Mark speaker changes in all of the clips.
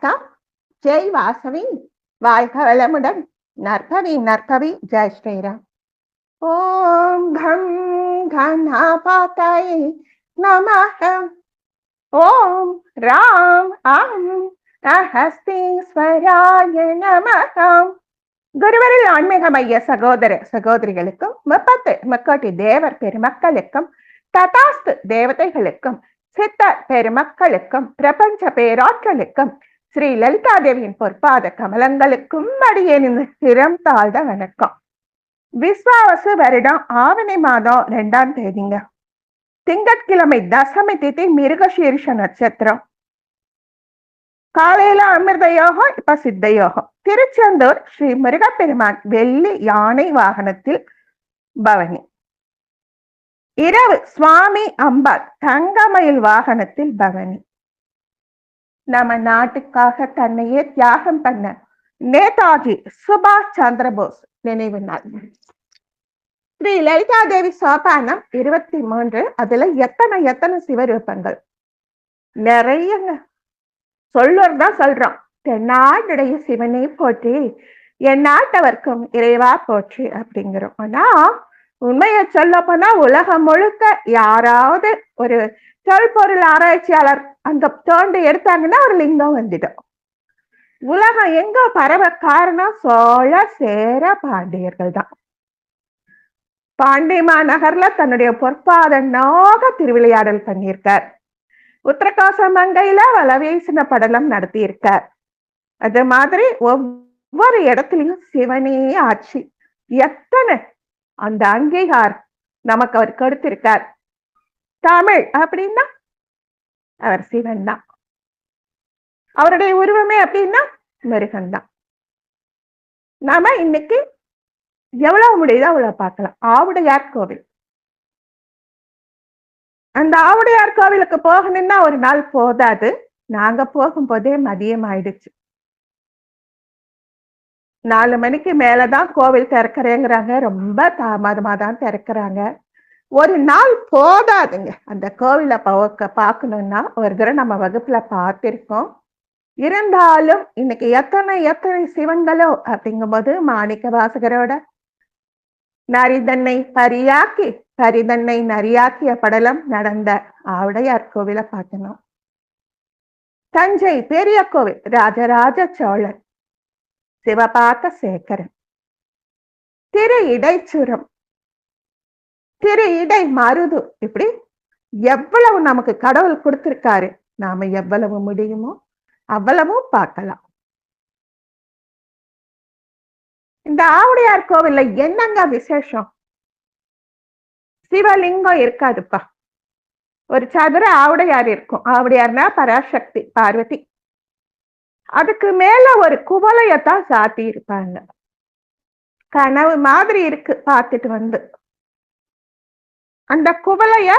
Speaker 1: வணக்கம். ஜெய் வாசவி. வாழ்க வளமுடன். நற்பவி நற்பவி. ஜெய் ஸ்ரீராம். ஓம் கம் கணபதயே நமஹ. ஓம் ராம் ஹஸ்தீஸ்வராய நமஹ. குருவரில் ஆன்மீக மைய சகோதர சகோதரிகளுக்கும் முக்கோட்டி தேவர் பெருமக்களுக்கும் ததாஸ்து தேவதைகளுக்கும் சித்தர் பெருமக்களுக்கும் பிரபஞ்ச பேராற்றலுக்கும் ஸ்ரீ லலிதா தேவியின் பொற்பாத கமலங்களுக்கும் அடியேன் சிரம் தாழ்ந்த வணக்கம். விஸ்வாவசு வருடம் ஆவணி மாதம் 2ஆம் தேதிங்க. திங்கட்கிழமை தசமி திதி மிருகசீர்ஷ நட்சத்திரம். காலையில அமிர்த யோகம், இப்ப சித்த யோகம். திருச்செந்தூர் ஸ்ரீ முருகப்பெருமான் வெள்ளி யானை வாகனத்தில் பவனி. இரவு சுவாமி அம்பாள் தங்கமயில் வாகனத்தில் பவனி. நம்ம நாட்டுக்காக தன்னையே தியாகம் பண்ண நேதாஜி சுபாஷ் சந்திர போஸ் நினைவு நாள். ஸ்ரீ லலிதா தேவி சோபானம் 23. அதுல எத்தனை சிவரூபங்கள் நிறையங்க. சொல்லுறதுதான் சொல்றோம். தென்னாடுடைய சிவனை போற்றி என் நாட்டவர்க்கும் இறைவா போற்றி அப்படிங்கிறோம். ஆனா உண்மையை சொல்ல போனா உலகம் முழுக்க யாராவது ஒரு தொல்பொருள் ஆராய்ச்சியாளர் அந்த தோண்டி எடுத்தாங்கன்னா ஒரு லிங்கம் வந்துடும். உலகம் எங்க பரவ காரணம் சோழ சேர பாண்டியர்கள் தான். பாண்டிமா நகர்ல தன்னுடைய பொற்பாத நோக திருவிளையாடல் பண்ணியிருக்கார். உத்தரகாச மங்கையில வலவேசின படலம் நடத்தியிருக்கார். அது மாதிரி ஒவ்வொரு இடத்துலயும் சிவனே ஆட்சி. எத்தனை அந்த அங்கீகார் நமக்கு அவர் கொடுத்திருக்கார். தமிழ் அப்படின்னா அவர் சிவன் தான். அவருடைய உருவமே அப்படின்னா முருகன் தான். நாம இன்னைக்கு எவ்வளவு முடியுதோ அவ்வளவு பார்க்கலாம். ஆவுடையார் கோவில். அந்த ஆவுடையார் கோவிலுக்கு போகணும்னா ஒரு நாள் போதாது. நாங்க போகும்போதே மதியம் ஆயிடுச்சு. 4 மணிக்கு மேலதான் கோவில் திறக்கிறேங்கிறாங்க. ரொம்ப தாமதமா தான் திறக்கிறாங்க. ஒரு நாள் போதாதுங்க அந்த கோவிலை பார்க்கணும்னா. ஒரு தடவை நம்ம வகுப்புல பார்த்திருக்கோம். இருந்தாலும் இன்னைக்கு எத்தனை சிவன்களோ அப்படிங்கும்போது மாணிக்க வாசகரோட நரிதன்னை பரிதன்னை நரியாக்கிய படலம் நடந்த ஆவுடையார் கோவிலை பார்க்கணும். தஞ்சை பெரிய கோவில் ராஜராஜ சோழன் சிவபாக்க சேகரன். திரு இடைச்சுரம், திரு இடை மருது. இப்படி எவ்வளவு நமக்கு கடவுள் கொடுத்திருக்காரு. நாம எவ்வளவு முடியுமோ அவ்வளவும் பார்க்கலாம். இந்த ஆவுடையார் கோவில்ல என்னங்க விசேஷம்? சிவலிங்கம் இருக்காதுப்பா. ஒரு சதுர ஆவுடையார் இருக்கும். ஆவுடையார்னா பராசக்தி பார்வதி. அதுக்கு மேல ஒரு குவளையத்தான் சாத்தி இருப்பாங்க. கனவு மாதிரி இருக்கு பார்த்துட்டு வந்து. அந்த குவளைய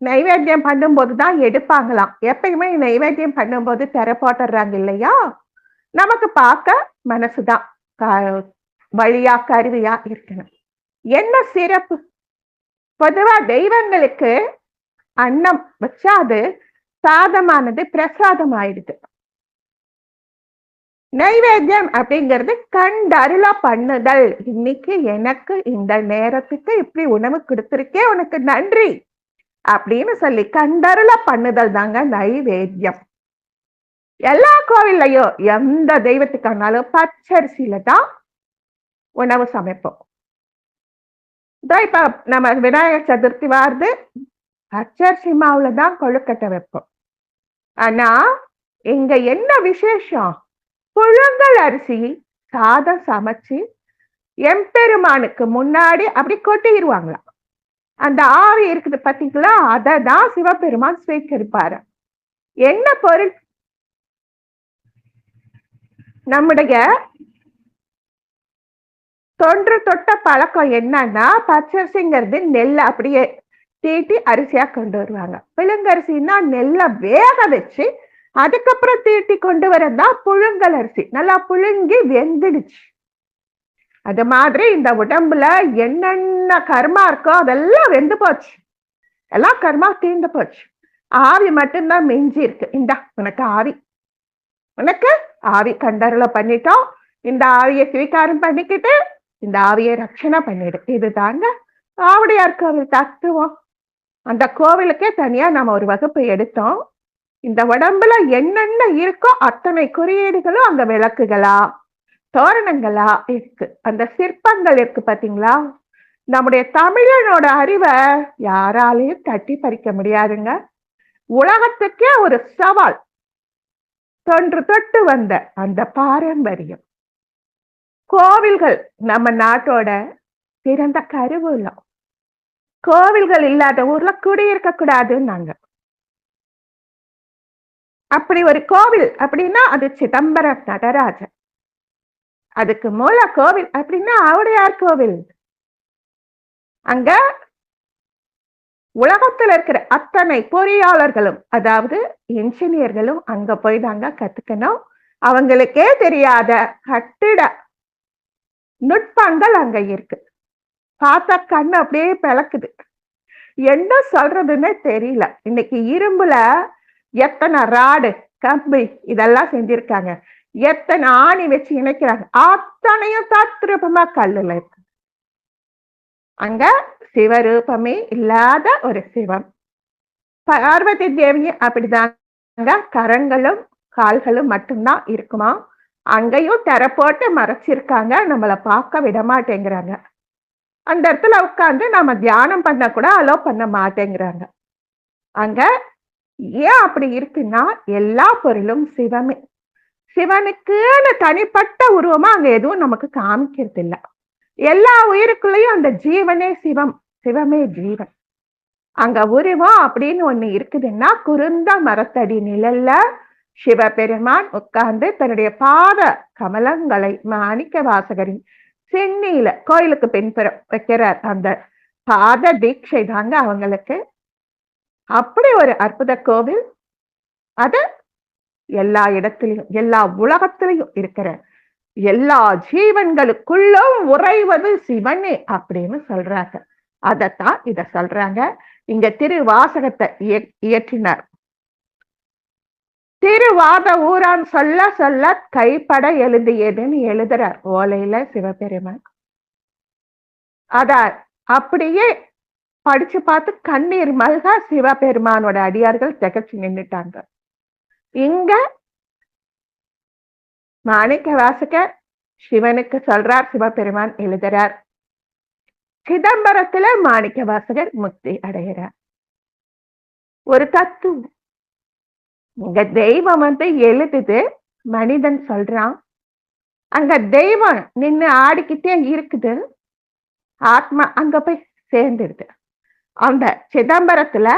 Speaker 1: நைவேத்தியம் பண்ணும்போதுதான் எடுப்பாங்களாம். எப்பயுமே நைவேத்தியம் பண்ணும்போது திரை போட்டுறாங்க இல்லையா? நமக்கு பார்க்க மனசுதான் வழியா கருவியா இருக்கணும். என்ன சிறப்பு? பொதுவா தெய்வங்களுக்கு அன்னம் வச்சா அது சாதமானது பிரசாதம் ஆயிடுது. நைவேத்தியம் அப்படிங்கிறது கண்டருள பண்ணுதல். இன்னைக்கு எனக்கு இந்த நேரத்துக்கு இப்படி உணவு கொடுத்திருக்கே, உனக்கு நன்றி அப்படின்னு சொல்லி கண்டருள பண்ணுதல் தாங்க நைவேத்தியம். எல்லா கோவில்லையும் எந்த தெய்வத்துக்கானாலும் பச்சரிசியில தான் உணவு சமைப்போம். இப்ப நம்ம விநாயகர் சதுர்த்தி வருது, பச்சரிசி மாவுல தான் கொழுக்கட்டை வைப்போம். ஆனா இங்க என்ன விசேஷம்? புழுங்கல் அரிசி சாதம் சமைச்சு எம்பெருமானுக்கு முன்னாடி அப்படி கொட்டிடுவாங்களாம். அந்த ஆவி இருக்குது பாத்தீங்களா? அததான் சிவபெருமான் ஸ்வீகரிப்பாரு. என்ன பொருள்? நம்முடைய தொன்று தொட்ட பழக்கம் என்னன்னா, பச்சரிசிங்கிறது நெல்லை அப்படியே தீட்டி அரிசியா கொண்டு வருவாங்க. புழுங்கரிசின்னா நெல்லை வேக வச்சு அதுக்கப்புறம் தீட்டி கொண்டு வரதான் புழுங்கல் அரிசி. நல்லா புழுங்கி வெந்துடுச்சு. அது மாதிரி இந்த உடம்புல என்னென்ன கர்மா இருக்கோ அதெல்லாம் வெந்து போச்சு. எல்லாம் கர்மா தீர்ந்து போச்சு. ஆவி மட்டும்தான் மிஞ்சி இருக்கு. இந்தா உனக்கு ஆவி, உனக்கு ஆவி கண்டறல பண்ணிட்டோம், இந்த ஆவியை ஸ்வீகாரம் பண்ணிக்கிட்டு இந்த ஆவியை ரட்சணை பண்ணிடு. இதுதாங்க ஆவுடையார் கோவில் தத்துவம். அந்த கோவிலுக்கே தனியா நம்ம ஒரு வகுப்பு எடுத்தோம். இந்த உடம்புல என்னென்ன இருக்கோ அத்தனை குறியீடுகளும் அங்க விளக்குகளா தோரணங்களா இருக்கு. அந்த சிற்பங்கள் இருக்கு பாத்தீங்களா? நம்முடைய தமிழனோட அறிவை யாராலையும் தட்டி பறிக்க முடியாதுங்க. உலகத்துக்கே ஒரு சவால். தொன்று தொட்டு வந்த அந்த பாரம்பரியம். கோவில்கள் நம்ம நாட்டோட சிறந்த கருவூலம். கோவில்கள் இல்லாத ஊர்ல குடியிருக்க கூடாதுன்னாங்க. அப்படி ஒரு கோவில் அப்படின்னா அது சிதம்பரம் நடராஜன். அதுக்கு மூல கோவில் அப்படின்னா ஆவுடையார் கோவில். அங்க உலகத்துல இருக்கிற அத்தனை பொறியாளர்களும், அதாவது இன்ஜினியர்களும் அங்க போய் தாங்க கத்துக்கணும். அவங்களுக்கே தெரியாத கட்டிட நுட்பங்கள் அங்க இருக்கு. பார்த்தா கண்ணு அப்படியே பிளக்குது. என்ன சொல்றதுன்னு தெரியல. இன்னைக்கு இரும்புல எத்தனை ராடு கம்பி இதெல்லாம் செஞ்சிருக்காங்க, எத்தனை ஆணி வச்சு இணைக்கிறாங்க, அத்தனையும் தத்ரூபமா கல்லுல இருக்கு. அங்க சிவரூபமே இல்லாத ஒரு சிவம். பார்வதி தேவியும் அப்படிதாங்க, கரங்களும் கால்களும் மட்டும்தான் இருக்குமா. அங்கேயும் தெர போட்டு மறைச்சிருக்காங்க, நம்மளை பார்க்க விட மாட்டேங்கிறாங்க. அந்த இடத்துல உட்காந்து நம்ம தியானம் பண்ண கூட அலோ பண்ண மாட்டேங்கிறாங்க. அங்க ஏன் அப்படி இருக்குன்னா எல்லா பொருளும் சிவமே. சிவனுக்குன்னு தனிப்பட்ட உருவமா அங்க எதுவும் நமக்கு காமிக்கிறது இல்லை. எல்லா உயிருக்குள்ளேயும் அந்த ஜீவனே சிவம், சிவமே ஜீவன். அங்க உருவம் அப்படின்னு ஒண்ணு இருக்குதுன்னா குருந்த மரத்தடி நிழல்ல சிவபெருமான் உட்கார்ந்து தன்னுடைய பாத கமலங்களை மாணிக்க வாசகரின் சென்னியில கோயிலுக்கு பின்புறம் வைக்கிறார். அந்த பாத தீட்சை தாங்க அவங்களுக்கு. அப்படி ஒரு அற்புத கோவில். அது எல்லா இடத்திலையும் எல்லா உலகத்திலையும் இருக்கிற எல்லா ஜீவன்களுக்குள்ளும் உறைவது சிவனே அப்படின்னு சொல்றாங்க. அதத்தான் இத சொல்றாங்க. இங்க திருவாசகத்தை இயற்றினார். திருவாத ஊரான் சொல்ல சொல்ல கைப்பட எழுதியதுன்னு எழுதுறார் ஓலையில சிவபெருமான். அத அப்படியே படிச்சு பார்த்து கண்ணீர் மல்க சிவபெருமானோட அடியார்கள் திகச்சு நின்றுட்டாங்க. இங்க மாணிக்க வாசகர் சிவனுக்கு சொல்றார், சிவபெருமான் எழுதுறார். சிதம்பரத்துல மாணிக்க வாசகர் முக்தி அடைகிறார். ஒரு தத்துவம். இங்க தெய்வம் எழுதுது, மனிதன் சொல்றான். அங்க தெய்வம் நின்னு ஆடிக்கிட்டே இருக்குது, ஆத்மா அங்க போய் சேர்ந்துடுது. அந்த சிதம்பரத்துல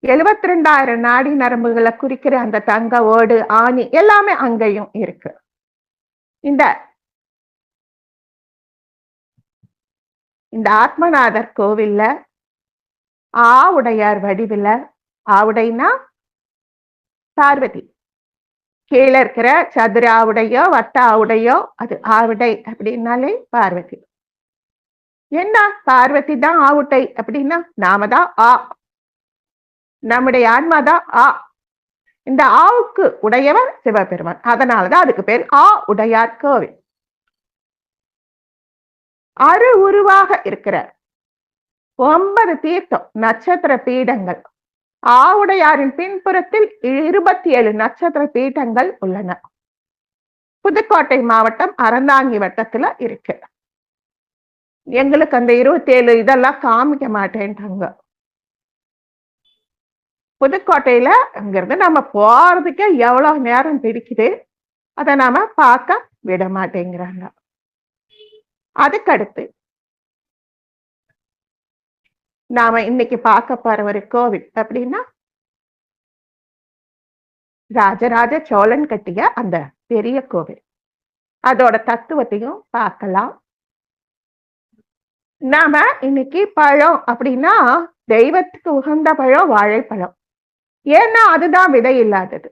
Speaker 1: 72,000 நாடி நரம்புகளை குறிக்கிற அந்த தங்க ஓடு ஆணி எல்லாமே அங்கேயும் இருக்கு. இந்த ஆத்மநாதர் கோவில்ல ஆவுடையார் வடிவில, ஆவுடைனா பார்வதி, கீழே இருக்கிற சதுர ஆவுடையோ வட்ட ஆவுடையோ அது ஆவுடை அப்படின்னாலே பார்வதி. என்ன பார்வதி தான் ஆவுட்டை அப்படின்னா நாம தான் ஆ, நம்முடைய ஆன்மாதான் ஆ. இந்த ஆவுக்கு உடையவர் சிவபெருமான். அதனாலதான் அதுக்கு பேர் ஆ உடையார் கோவில். அரு உருவாக இருக்கிற 9 தீர்த்தம் நட்சத்திர பீடங்கள். ஆவுடையாரின் பின்புறத்தில் 27 நட்சத்திர பீடங்கள் உள்ளன. புதுக்கோட்டை மாவட்டம் அறந்தாங்கி வட்டத்துல இருக்கு. எங்களுக்கு அந்த 27 இதெல்லாம் காமிக்க மாட்டேன்ட்டாங்க. புதுக்கோட்டையில அங்கிருந்து நம்ம போறதுக்கே எவ்வளவு நேரம் பிடிக்குது, அதை நாம பார்க்க விட மாட்டேங்கிறாங்க. அதுக்கடுத்து நாம இன்னைக்கு பார்க்க போற ஒரு கோவில் அப்படின்னா ராஜராஜ சோழன் கட்டிய அந்த பெரிய கோவில். அதோட தத்துவத்தையும் பார்க்கலாம். நாம இன்னைக்கு பழம் அப்படின்னா தெய்வத்துக்கு உகந்த பழம் வாழைப்பழம். ஏன்னா அதுதான் விதை இல்லாதது.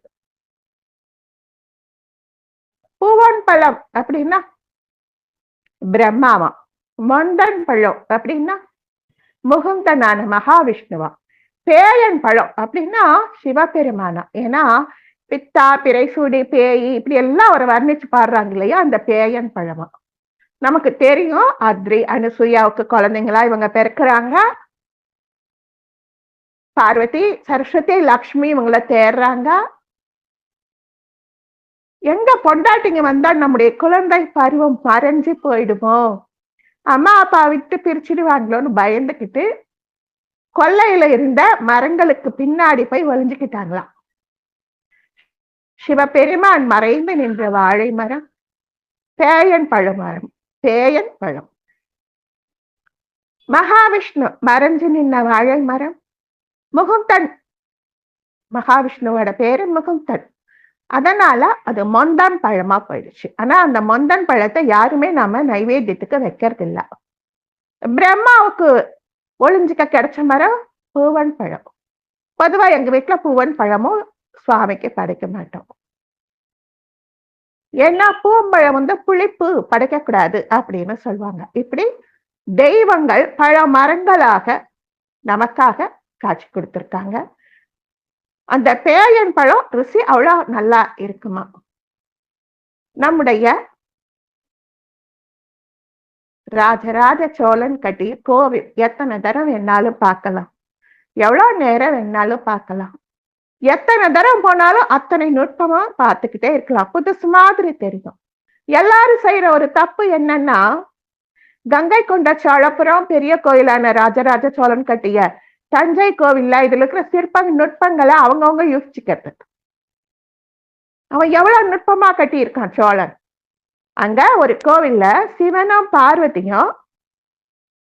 Speaker 1: பூவன் பழம் அப்படின்னா பிரம்மாவா. மொந்தன் பழம் அப்படின்னா முகுந்தனான மகாவிஷ்ணுவா. பேயன் பழம் அப்படின்னா சிவபெருமானா. ஏன்னா பித்தா, பிறைசூடி, பேய் இப்படி எல்லாம் அவரை வர்ணிச்சு பாடுறாங்க இல்லையா, அந்த பேயன் பழமா. நமக்கு தெரியும் அத்ரி அனுசூயாவுக்கு குழந்தைங்களா இவங்க பிறக்கிறாங்க. பார்வதி, சரஸ்வதி, லக்ஷ்மி இவங்கள தேடுறாங்க. எங்க பொண்டாட்டிங்க வந்தா நம்முடைய குழந்தை பருவம் மறைஞ்சு போயிடுமோ, அம்மா அப்பா விட்டு பிரிச்சிடுவாங்களோன்னு பயந்துகிட்டு கொல்லையில இருந்த மரங்களுக்கு பின்னாடி போய் ஒளிஞ்சுக்கிட்டாங்களாம். சிவபெருமான் மறைந்து நின்ற வாழை மரம் பேயன் பழமரம், பேயன் பழம். மகாவிஷ்ணு மறைஞ்சு நின்ன வாழை மரம் முகுந்தன். மகாவிஷ்ணுவோட பேரு முகுந்தன். அதனால அது மொந்தன் பழமா போயிடுச்சு. ஆனா அந்த மொந்தன் பழத்தை யாருமே நாம நைவேத்தியத்துக்கு வைக்கிறது இல்ல. பிரம்மாவுக்கு ஒளிஞ்சிக்க கிடைச்ச மரம் பூவன் பழம். பொதுவா எங்க வீட்டுல பூவன் பழமும் சுவாமிக்கு படைக்க மாட்டோம். ஏன்னா பூம்பழம் வந்து புளிப்பு படைக்க கூடாது அப்படின்னு சொல்லுவாங்க. இப்படி தெய்வங்கள் பழ மரங்களாக நமக்காக காட்சி கொடுத்திருக்காங்க. அந்த பேயன் பழம் ருசி அவ்வளவு நல்லா இருக்குமா. நம்முடைய ராஜராஜ சோழன் கட்டிய கோவில் எத்தனை தரம் வேணாலும் பார்க்கலாம், எவ்வளவு நேரம் வேணாலும் பார்க்கலாம், எத்தனை தரம் போனாலும் அத்தனை நுட்பமா பார்த்துக்கிட்டே இருக்கலாம். புதுசு மாதிரி தெரியும். எல்லாரும் செய்யற ஒரு தப்பு என்னன்னா, கங்கை கொண்ட சோழபுரம் பெரிய கோயிலான ராஜராஜ சோழன் கட்டிய தஞ்சை கோவில்ல இதுல இருக்கிற சிற்ப நுட்பங்களை அவங்கவுங்க யோசிச்சுக்கிறது. அவன் எவ்வளவு நுட்பமா கட்டி இருக்கான் சோழன். அங்க ஒரு கோவில்ல சிவனும் பார்வதியும்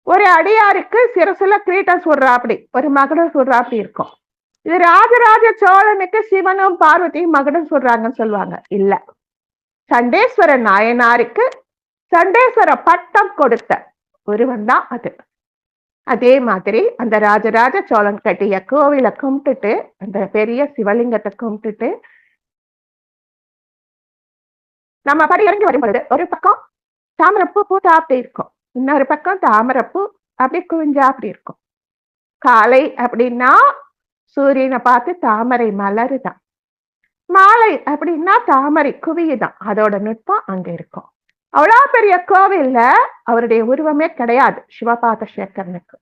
Speaker 1: ஒரு அடியாருக்கு சிரசுல கிரீட்டம் சுடுறா அப்படி ஒரு மகுடம் சுடுறா அப்படி இருக்கும். இது ராஜராஜ சோழனுக்கு சிவனும் பார்வதியும் மகுடம் சுடுறாங்கன்னு சொல்லுவாங்க. இல்ல, சண்டேஸ்வர நாயனாருக்கு சண்டேஸ்வர பட்டம் கொடுத்த ஒருவன் தான் அது. அதே மாதிரி அந்த ராஜராஜ சோழன் கட்டிய கோவிலை கும்பிட்டுட்டு, அந்த பெரிய சிவலிங்கத்தை கும்பிட்டுட்டு நம்ம படி இறங்கி வரும்பொழுது ஒரு பக்கம் தாமரப்பூ பூத்தா அப்படி இருக்கும், இன்னொரு பக்கம் தாமரப்பூ அப்படி குவிஞ்சா அப்படி இருக்கும். காலை அப்படின்னா சூரியனை பார்த்து தாமரை மலருதான், மாலை அப்படின்னா தாமரை குவியுதான். அதோட நுட்பம் அங்க இருக்கும். அவ்வளவு பெரிய கோவில்ல அவருடைய உருவமே கிடையாது சிவபாத சேகரனுக்கு.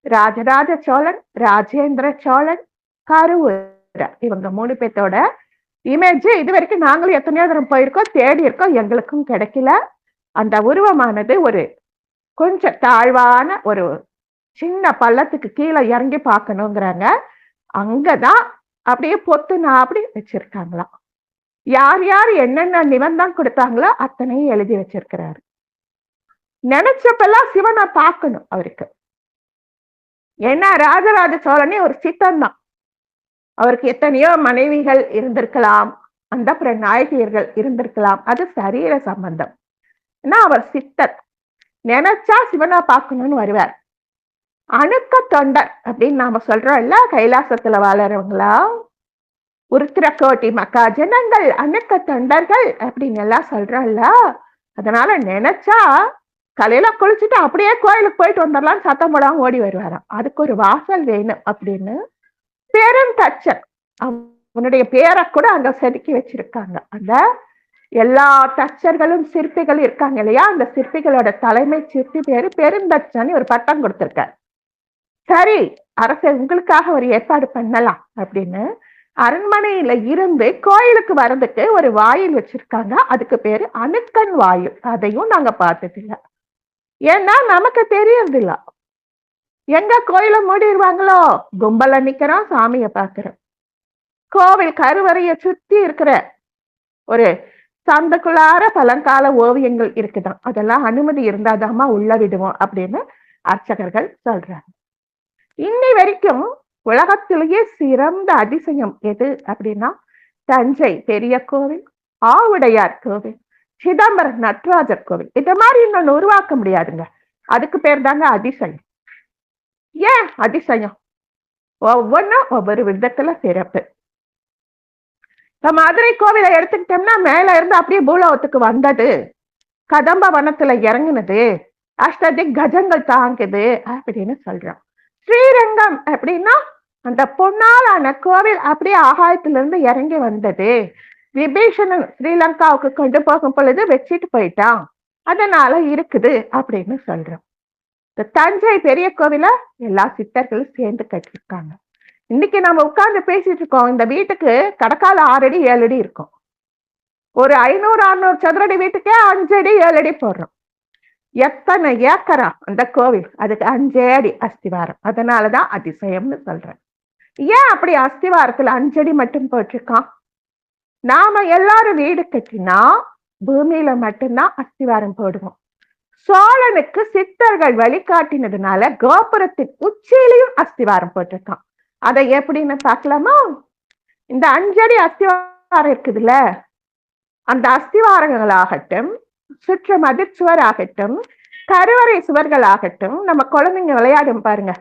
Speaker 1: ராஜராஜ சோழன், ராஜேந்திர சோழன், கருவூர இவங்க 3 பேர்த்தோட இமேஜ் இது வரைக்கும் நாங்களும் எத்தனையோ தரம் போயிருக்கோம், தேடி இருக்கோம், எங்களுக்கும் கிடைக்கல. அந்த உருவமானது ஒரு கொஞ்சம் தாழ்வான ஒரு சின்ன பள்ளத்துக்கு கீழே இறங்கி பார்க்கணுங்கிறாங்க. அங்கதான் அப்படியே பொத்துனா அப்படி வச்சிருக்காங்களாம். யார் யார் என்னென்ன நிபந்தம் கொடுத்தாங்களோ அத்தனையும் எழுதி வச்சிருக்கிறாரு. நினைச்சப்பெல்லாம் சிவனை பார்க்கணும் அவருக்கு. ஏன்னா ராஜராஜ சோழனே ஒரு சித்தன் தான். அவருக்கு எத்தனையோ மனைவிகள் இருந்திருக்கலாம், அந்தப்புற நாயகியர்கள் இருந்திருக்கலாம், அது சரீர சம்பந்தம். ஏன்னா அவர் சித்தர், நினைச்சா சிவனா பார்க்கணும்னு வருவார். அணுக்க தொண்டர் அப்படின்னு நாம சொல்றோம் இல்ல, கைலாசத்துல வாழறவங்களா, உருத்திரக்கோட்டி மக்கா ஜனங்கள் அணுக்க தொண்டர்கள் அப்படின்னு எல்லாம் சொல்றோம்ல. அதனால நினைச்சா கலையில குளிச்சுட்டு அப்படியே கோயிலுக்கு போயிட்டு வந்துடலாம், சத்தம் போடாம ஓடி வருவாராம். அதுக்கு ஒரு வாசல் வேணும் அப்படின்னு பெருந்தச்சன் அவனுடைய பேரை கூட அங்க செதுக்கி வச்சிருக்காங்க. அந்த எல்லா தச்சர்களும் சிற்பிகளும் இருக்காங்க இல்லையா, அந்த சிற்பிகளோட தலைமை சிற்பி பேரு பெருந்தச்சன் ஒரு பட்டம் கொடுத்திருக்காரு. சரி அரசு உங்களுக்காக ஒரு ஏற்பாடு பண்ணலாம் அப்படின்னு அரண்மனையில இருந்து கோயிலுக்கு வர்றதுக்கு ஒரு வாயில் வச்சிருக்காங்க. அதுக்கு பேரு அணுக்கன் வாயில். அதையும் நாங்க பார்த்தது இல்லை, ஏன்னா நமக்கு தெரியறது இல்ல. எங்க கோயில மூடிடுவாங்களோ, கும்பல நிக்கிறோம், சாமிய பாக்குறோம். கோவில் கருவறைய சுத்தி இருக்கிற ஒரு சந்துக்குள்ளார பழங்கால ஓவியங்கள் இருக்குதான், அதெல்லாம் அனுமதி இருந்தாதாமா உள்ள விடுவோம் அப்படின்னு அர்ச்சகர்கள் சொல்றாங்க. இன்னை வரைக்கும் உலகத்திலேயே சிறந்த அதிசயம் எது அப்படின்னா தஞ்சை பெரிய கோவில், ஆவுடையார் கோவில், சிதம்பரம் நடராஜர் கோவில். இது மாதிரி இன்னொன்னு உருவாக்க முடியாதுங்க. அதுக்கு பேர் தாங்க அதிசயம். ஏன் அதிசயம்? ஒவ்வொன்றும் ஒவ்வொரு விதத்துல சிறப்பு. இப்ப மதுரை கோவிலை எடுத்துக்கிட்டோம்னா மேல இருந்து அப்படியே பூலோகத்துக்கு வந்தது, கதம்ப வனத்துல இறங்குனது, அஷ்டதிக் கஜங்கள் தாங்குது அப்படின்னு சொல்றோம். ஸ்ரீரங்கம் அப்படின்னா அந்த பொன்னாலான கோவில் அப்படியே ஆகாயத்திலிருந்து இறங்கி வந்தது. விபீஷணன் ஸ்ரீலங்காவுக்கு கொண்டு போகும் பொழுது வச்சுட்டு போயிட்டான், அதனால இருக்குது அப்படின்னு சொல்றோம். இந்த தஞ்சை பெரிய கோவில எல்லா சித்தர்களும் சேர்ந்து கட்டிருக்காங்க. இன்னைக்கு நம்ம உட்கார்ந்து பேசிட்டு இருக்கோம். இந்த வீட்டுக்கு கடக்கால 6 அடி 7 அடி இருக்கும். ஒரு 500-600 சதுரடி வீட்டுக்கே 5 அடி 7 அடி போடுறோம். எத்தனை ஏக்கரா அந்த கோவில், அதுக்கு 5 அடி அஸ்திவாரம். அதனாலதான் அதிசயம்னு சொல்றேன். ஏன் அப்படி அஸ்திவாரத்துல 5 அடி மட்டும் போட்டிருக்கான்? நாம எல்லாரும் வீடு கட்டினா பூமியில மட்டும்தான் அஸ்திவாரம் போடுவோம். சோழனுக்கு சித்தர்கள் வழிகாட்டினதுனால கோபுரத்தின் உச்சியிலையும் அஸ்திவாரம் போட்டிருக்கான். அதை எப்படின்னு பார்க்கலாமா? இந்த 5 அடி அஸ்திவாரம் இருக்குதுல்ல, அந்த அஸ்திவாரங்களாகட்டும், சுற்ற மதிச்சுவர் ஆகட்டும், கருவறை சுவர்கள் ஆகட்டும், நம்ம குழந்தைங்க விளையாடும் பாருங்க,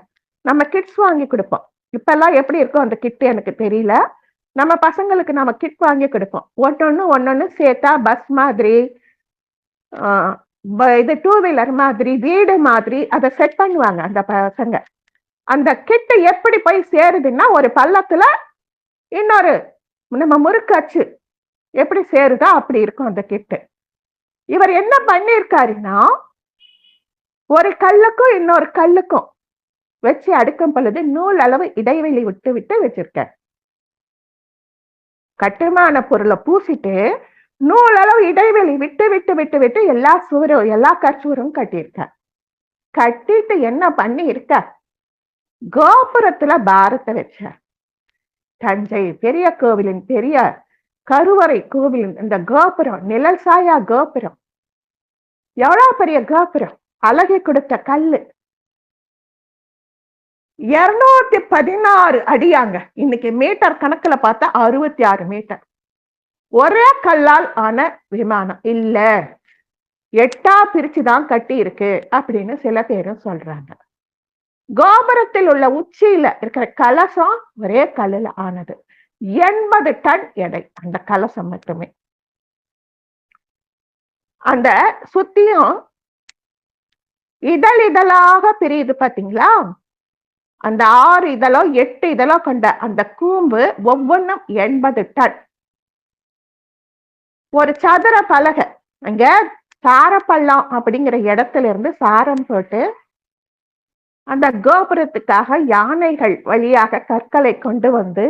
Speaker 1: நம்ம கிட்ஸ் வாங்கி கொடுப்போம். இப்ப எல்லாம் எப்படி இருக்கும் அந்த கிட் எனக்கு தெரியல. நம்ம பசங்களுக்கு நம்ம கிட் வாங்கி கொடுப்போம். ஒன்னொன்னு சேர்த்தா பஸ் மாதிரி, இது 2 வீலர் மாதிரி, வீடு மாதிரி அதை செட் பண்ணுவாங்க அந்த பசங்க. அந்த கிட்டு எப்படி போய் சேருதுன்னா, ஒரு பள்ளத்துல இன்னொரு நம்ம முறுக்காச்சு எப்படி சேருதா அப்படி இருக்கும் அந்த கிட்டு. இவர் என்ன பண்ணிருக்காருன்னா, ஒரு கல்லுக்கும் இன்னொரு கல்லுக்கும் வச்சு அடுக்கும் பொழுது நூல் அளவு இடைவெளி விட்டு விட்டு வச்சிருக்க. கட்டுமான பொருளை பூசிட்டு நூல் அளவு இடைவெளி விட்டு விட்டு விட்டு விட்டு எல்லா சுவரும் எல்லா கற்சுவரும் கட்டியிருக்க. கட்டிட்டு என்ன பண்ணி இருக்க, கோபுரத்துல பாரத்தை வச்ச. தஞ்சை பெரிய கோவிலின் பெரிய கருவறை கோவிலின் இந்த கோபுரம், நிழல் சாயா கோபுரம், எவ்வளவு பெரிய கோபுரம், அழகி கொடுத்த கல்லு 216 அடியாங்க. இன்னைக்கு மீட்டர் கணக்குல பார்த்தா 66 மீட்டர். ஒரே கல்லால் ஆன விமானம் இல்ல, 8ஆ பிரிச்சுதான் கட்டி இருக்கு அப்படின்னு சில பேரும் சொல்றாங்க. கோபுரத்தில் உள்ள உச்சியில இருக்கிற கலசம் ஒரே கல்லுல ஆனது. 80 டன் எடை அந்த கலசம் மட்டுமே. அந்த சுத்தியும் இதழாக பிரியுது பாத்தீங்களா, அந்த 6 இதழோ 8 இதழோ கொண்ட அந்த கூம்பு ஒவ்வொன்றும் 80 டன். ஒரு சதுர பலகை அங்க சாரப்பள்ளம் அப்படிங்கிற இடத்துல இருந்து சாரம் போட்டு அந்த கோபுரத்துக்காக யானைகள் வழியாக கற்களை கொண்டு வந்து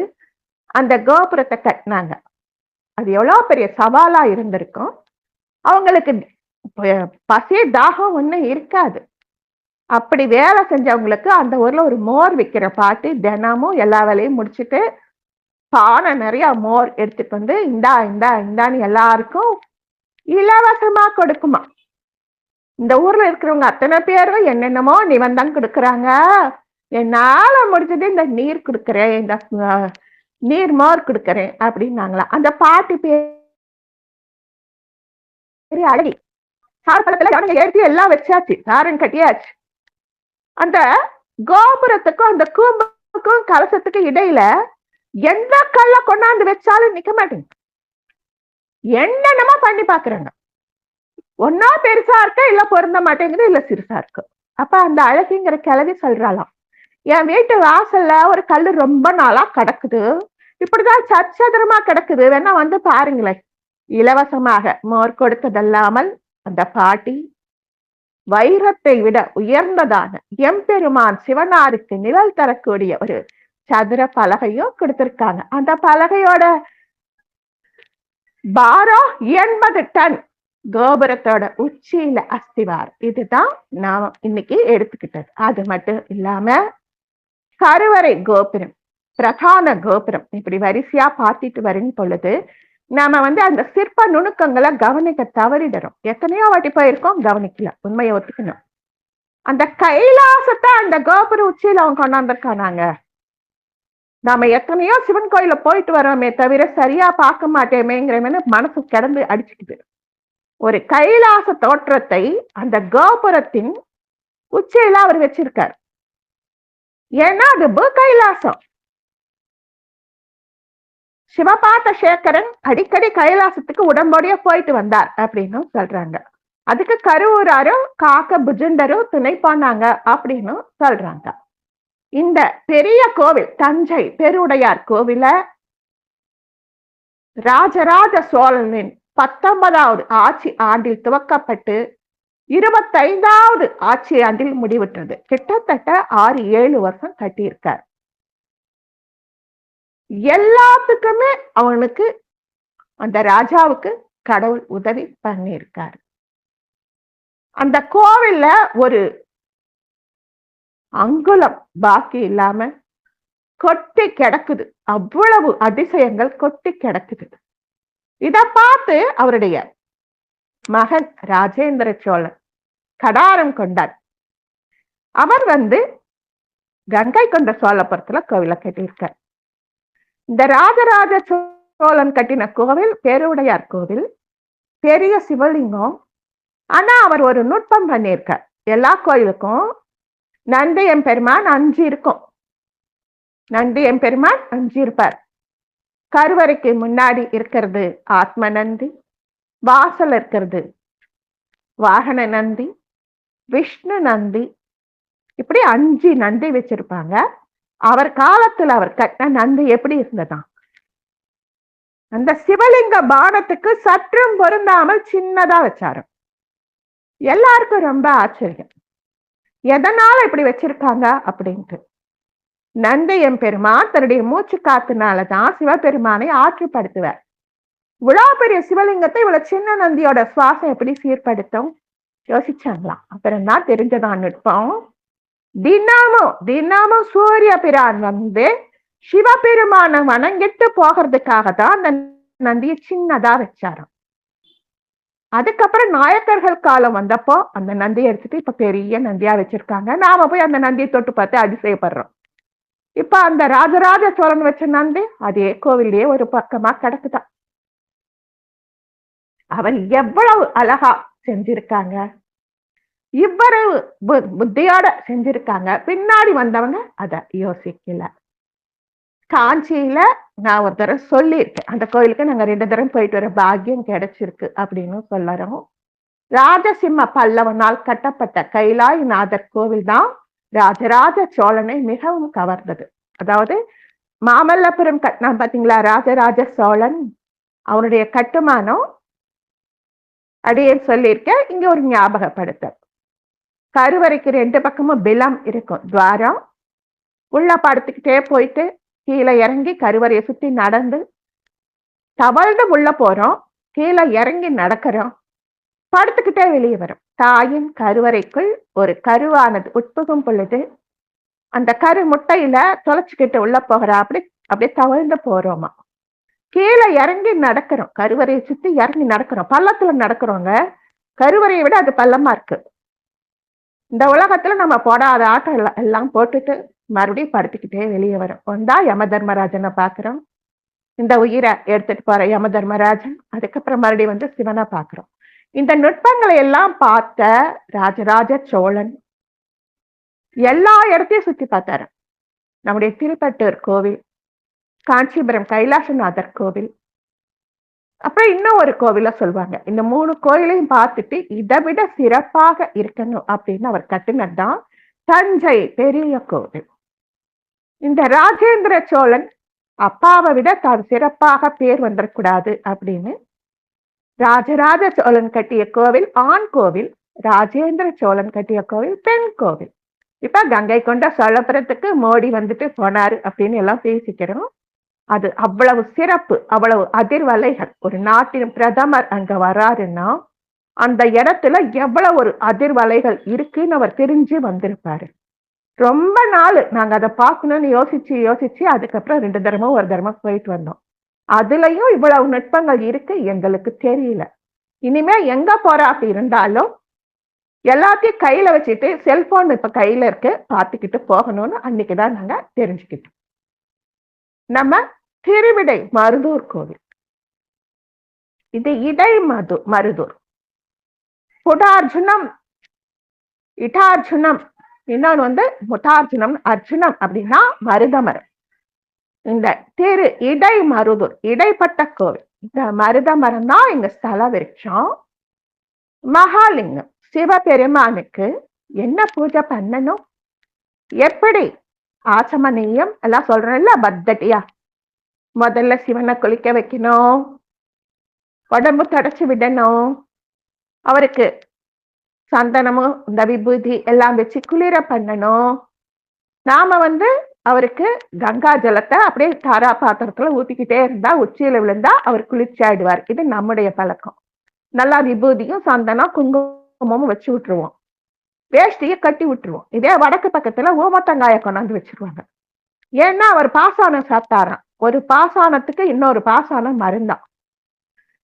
Speaker 1: அந்த கோபுரத்தை கட்டினாங்க. அது எவ்வளவு பெரிய சவாலா இருந்திருக்கும். அவங்களுக்கு பசி தாகம் ஒண்ணும் இருக்காது. அப்படி வேலை செஞ்சவங்களுக்கு அந்த ஊர்ல ஒரு மோர் விற்கிற பாட்டி தினமும் எல்லா வேலையும் முடிச்சுட்டு பானை நிறைய மோர் எடுத்துட்டு வந்து இந்தா இந்தா இந்தான்னு எல்லாருக்கும் இலவசமா கொடுக்குமா. இந்த ஊர்ல இருக்கிறவங்க அத்தனை பேரும் என்னென்னமோ நிபந்தம் கொடுக்குறாங்க. என்னால முடிஞ்சது இந்த நீர் கொடுக்குறேன், இந்த நீர் மோர் கொடுக்குறேன் அப்படின்னாங்களா. அந்த பாட்டி பேரு அழகி. சாரப்பழத்துல ஏற்றி எல்லாம் வச்சாச்சு, சாரம் கட்டியாச்சு. அந்த கோபுரத்துக்கும் அந்த கூம்புக்கும் கலசத்துக்கு இடையில எந்த கல்ல கொண்டாந்து வச்சாலும் நிக்க மாட்டேங்குது. என்னென்னமா பண்ணி பாக்குறாங்க. ஒன்னா பெருசா இருக்க, இல்ல பொருந்த மாட்டேங்குது, இல்ல சிறுசா இருக்கு. அப்ப அந்த அழகிங்கிற கிழவி சொல்றாளாம், என் வீட்டு வாசல்ல ஒரு கல்லு ரொம்ப நாளா கிடக்குது, இப்படிதான் சச்சதரமா கிடக்குது, வேணா வந்து பாருங்களேன். இலவசமாக மோர் கொடுத்ததல்லாமல் அந்த பாட்டி வைரத்தை விட உயர்ந்ததான எம்பெருமான் சிவனாருக்கு நிழல் தரக்கூடிய ஒரு சதுர பலகையும் கொடுத்திருக்காங்க. அந்த பலகையோட பாரம் 80 டன். கோபுரத்தோட உச்சியில அஸ்திவாரம். இதுதான் நாம இன்னைக்கு எடுத்துக்கிட்டது. அது மட்டும் இல்லாம கருவறை கோபுரம், பிரதான கோபுரம் இப்படி வரிசையா பார்த்துட்டு வரும் பொழுது நாம அந்த சிற்ப நுணுக்கங்களை கவனிக்க தவறிடுறோம். எத்தனையோ வாட்டி போயிருக்கோம், கவனிக்கல. உண்மையை ஒத்துக்கணும். அந்த கைலாசத்தை அந்த கோபுர உச்சியில அவங்க கொண்டாந்துருக்கானாங்க. நாம எத்தனையோ சிவன் கோயில போயிட்டு வரோமே தவிர சரியா பார்க்க மாட்டேமேங்கிற மனசு கிடந்து அடிச்சுக்குது. ஒரு கைலாச தோற்றத்தை அந்த கோபுரத்தின் உச்சியில அவர் வச்சிருக்கார். ஏன்னா அது கைலாசம். சிவபாத சேகரன் அடிக்கடி கைலாசத்துக்கு உடம்போடியா போயிட்டு வந்தார் அப்படின்னு சொல்றாங்க. அதுக்கு கருவூராரும் காக்க புஜண்டரும் துணை போனாங்க அப்படின்னு சொல்றாங்க. இந்த பெரிய கோவில் தஞ்சை பெருவுடையார் கோவில ராஜராஜ சோழனின் 19வது ஆட்சி ஆண்டில் துவக்கப்பட்டு 25வது ஆட்சி ஆண்டில் முடிவுற்றது. கிட்டத்தட்ட 6-7 வருஷம் கட்டியிருக்கார். எல்லாத்துக்குமே அவனுக்கு அந்த ராஜாவுக்கு கடவுள் உதவி பண்ணியிருக்காரு. அந்த கோவில்ல ஒரு அங்குலம் பாக்கி இல்லாம கொட்டி கிடக்குது. அவ்வளவு அதிசயங்கள் கொட்டி கிடக்குது. இத பார்த்து அவருடைய மகன் ராஜேந்திர சோழன் கடாரம் கொண்டார். அவர் கங்கை கொண்ட சோழபுரத்துல கோவில கட்டியிருக்கார். இந்த ராஜராஜ சோழன் கட்டின கோவில் பேருடையார் கோவில், பெரிய சிவலிங்கம். ஆனா அவர் ஒரு நுட்பம் பண்ணியிருக்கார். எல்லா கோயிலுக்கும் நந்தி எம்பெருமான் 5 இருக்கும். நந்தி எம்பெருமான் 5 இருப்பார். கருவறைக்கு முன்னாடி இருக்கிறது ஆத்ம நந்தி, வாசல் இருக்கிறது வாகன நந்தி, விஷ்ணு நந்தி, இப்படி 5 நந்தி வச்சிருப்பாங்க. அவர் காலத்துல அவர் கட்டின நந்தி எப்படி இருந்ததாம், அந்த சிவலிங்க பானத்துக்கு சற்றும் பொருந்தாமல் சின்னதா வச்சாரு. எல்லாருக்கும் ரொம்ப ஆச்சரியம், எதனால இப்படி வச்சிருக்காங்க அப்படின்ட்டு. நந்தி எம்பெருமான் தன்னுடைய மூச்சு காத்துனாலதான் சிவபெருமானை ஆற்றுப்படுத்துவார். இவ்வளவு பெரிய சிவலிங்கத்தை இவ்வளவு சின்ன நந்தியோட சுவாசம் எப்படி சீர்படுத்தும் யோசிச்சாங்களாம். அப்புறம் தான் தெரிஞ்சதான் நுட்பம். தினமும் சூரிய பிரான் சிவபெருமான வணங்கிட்டு போகிறதுக்காக தான் அந்த நந்தியை சின்னதா வச்சாராம். அதுக்கப்புறம் நாயக்கர்கள் காலம் வந்தப்போ அந்த நந்தியை எடுத்துட்டு இப்ப பெரிய நந்தியா வச்சிருக்காங்க. நாம போய் அந்த நந்தியை தொட்டு பார்த்து அதிசயப்படுறோம். இப்ப அந்த ராஜராஜ சோழன் வச்ச நந்தி அதே கோவிலே ஒரு பக்கமா கிடக்குதான். அவர் எவ்வளவு அழகா செஞ்சிருக்காங்க, இவ்வளவு புத்தியோட செஞ்சிருக்காங்க. பின்னாடி வந்தவங்க அத யோசிக்கல. காஞ்சியில நான் ஒரு தடவை சொல்லியிருக்கேன், அந்த கோயிலுக்கு நாங்க 2 தடவை போயிட்டு வர பாக்கியம் கிடைச்சிருக்கு அப்படின்னு சொல்லறோம். ராஜசிம்ம பல்லவனால் கட்டப்பட்ட கைலாயநாதர் கோவில் தான் ராஜராஜ சோழனை மிகவும் கவர்ந்தது. அதாவது மாமல்லபுரம் கட்டினா பாத்தீங்களா ராஜராஜ சோழன், அவருடைய கட்டுமானம் அடியே சொல்லியிருக்கேன். இங்க ஒரு ஞாபகப்படுத்த, கருவறைக்கு 2 பக்கமும் பிலம் இருக்கும், துவாரம். உள்ள படுத்துக்கிட்டே போயிட்டு கீழே இறங்கி கருவறையை சுத்தி நடந்து தவழ்ந்து உள்ள போறோம், கீழே இறங்கி நடக்கிறோம், படுத்துக்கிட்டே வெளியே வரும். தாயின் கருவறைக்குள் ஒரு கருவானது உட்புகும் பொழுது அந்த கரு முட்டையில தொலைச்சுக்கிட்டு உள்ள போகிறா. அப்படியே தவழ்ந்து போறோமா, கீழே இறங்கி நடக்கிறோம், கருவறையை சுத்தி இறங்கி நடக்கிறோம். பள்ளத்துல நடக்கிறோங்க, கருவறையை விட அது பள்ளமா இருக்கு. இந்த உலகத்துல நம்ம போடாத ஆட்டம் எல்லாம் போட்டுட்டு மறுபடியும் படுத்துக்கிட்டே வெளியே வரும். ஒன்றா யம தர்மராஜனை பாக்குறோம், இந்த உயிரை எடுத்துட்டு போற யம தர்மராஜன். அதுக்கப்புறம் மறுபடியும் சிவனை பாக்குறோம். இந்த நுட்பங்களை எல்லாம் பார்த்த ராஜராஜ சோழன் எல்லா இடத்தையும் சுத்தி பார்த்தாரு. நம்முடைய திருப்பட்டூர் கோவில், காஞ்சிபுரம் கைலாசநாதர் கோவில், அப்புறம் இன்னும் ஒரு கோவில சொல்லுவாங்க. இந்த 3 கோயிலையும் பார்த்துட்டு இதை விட சிறப்பாக இருக்கணும் அப்படின்னு அவர் கட்டினதுதான் தஞ்சை பெரிய கோவில். இந்த ராஜேந்திர சோழன் அப்பாவை விட தான் சிறப்பாக பேர் வந்துடக்கூடாது அப்படின்னு ராஜராஜ சோழன் கட்டிய கோவில் ஆண் கோவில், ராஜேந்திர சோழன் கட்டிய கோவில் பெண் கோவில். இப்ப கங்கை கொண்ட சோழபுரத்துக்கு மோடி போனாரு அப்படின்னு எல்லாம் பேசிக்கிறோம். அது அவ்வளவு சிறப்பு, அவ்வளவு அதிர்வலைகள். ஒரு நாட்டின் பிரதமர் அங்க வராருன்னா அந்த இடத்துல எவ்வளவு ஒரு அதிர்வலைகள் இருக்குன்னு அவர் தெரிஞ்சு வந்திருப்பாரு. ரொம்ப நாள் நாங்க அதை பார்க்கணும்னு யோசிச்சு அதுக்கப்புறம் 2 தடவை ஒரு தடவை போயிட்டு வந்தோம். அதுலயும் இவ்வளவு நுட்பங்கள் இருக்கு எங்களுக்கு தெரியல. இனிமே எங்க போறா அப்படி இருந்தாலும் எல்லாத்தையும் கையில வச்சுட்டு, செல்போன் இப்ப கையில இருக்கு, பார்த்துக்கிட்டு போகணும்னு அன்னைக்குதான் நாங்க தெரிஞ்சுக்கிட்டோம். நம்ம திருவிடை மருதூர் கோவில், இது இடை மருதூர். புடார்ஜுனம், இட்டார்ஜுனம், இன்னொன்னு முட்டார்ஜுனம். அர்ஜுனம் அப்படின்னா மருதமரம். இந்த திரு இடை மருதூர் இடைப்பட்ட கோவில். இந்த மருத மரம் தான் எங்க ஸ்தல விருட்சம். மகாலிங்கம் சிவபெருமானுக்கு என்ன பூஜை பண்ணணும், எப்படி ஆச்சமணியம் எல்லாம் சொல்றேன்ல பத்தட்டியா. முதல்ல சிவனை குளிக்க வைக்கணும், உடம்பு தொடச்சு விடணும், அவருக்கு சந்தனமும் இந்த விபூதி எல்லாம் வச்சு குளிர பண்ணணும். நாம அவருக்கு கங்கா ஜலத்தை அப்படியே தாரா பாத்திரத்துல ஊத்திக்கிட்டே இருந்தா உச்சியில விழுந்தா அவர் குளிர்ச்சி ஆயிடுவார். இது நம்முடைய பழக்கம். நல்லா விபூதியும் சந்தனம் குங்குமமும் வச்சு விட்டுருவோம், வேஷ்டியை கட்டி விட்டுருவோம். இதே வடக்கு பக்கத்துல ஓமத்தங்காய கொண்டாந்து வச்சிருவாங்க. ஏன்னா அவர் பாசானம் சாப்பிட்டாராம். ஒரு பாசானத்துக்கு இன்னொரு பாசானம் மருந்தான்.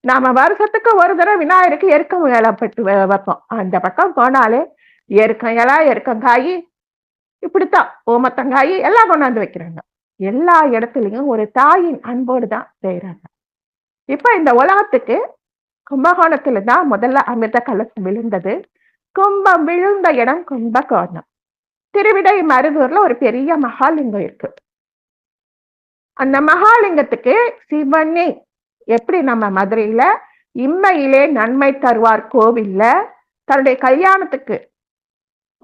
Speaker 1: நாம வருஷத்துக்கு ஒரு தடவை விநாயகருக்கு எருக்கம் இலப்பட்டு வைப்போம். அந்த பக்கம் போனாலே எருக்கம் இலை, எருக்கங்காய், இப்படித்தான் ஓமத்தங்காய் எல்லாம் கொண்டாந்து வைக்கிறாங்க. எல்லா இடத்துலயும் ஒரு தாயின் அன்போடு தான் செய்யறாங்க. இப்ப இந்த உலகத்துக்கு கும்பகோணத்துல தான் முதல்ல அமிர்த கலசம் விழுந்தது. கும்பம் விழுந்த இடம் கும்பகோணம். திருவிடை மருதூர்ல ஒரு பெரிய மகாலிங்கம் இருக்கு. அந்த மகாலிங்கத்துக்கு சிவனே எப்படி நம்ம மதுரையில இம்மையிலே நன்மை தருவார் கோவில்ல தன்னுடைய கல்யாணத்துக்கு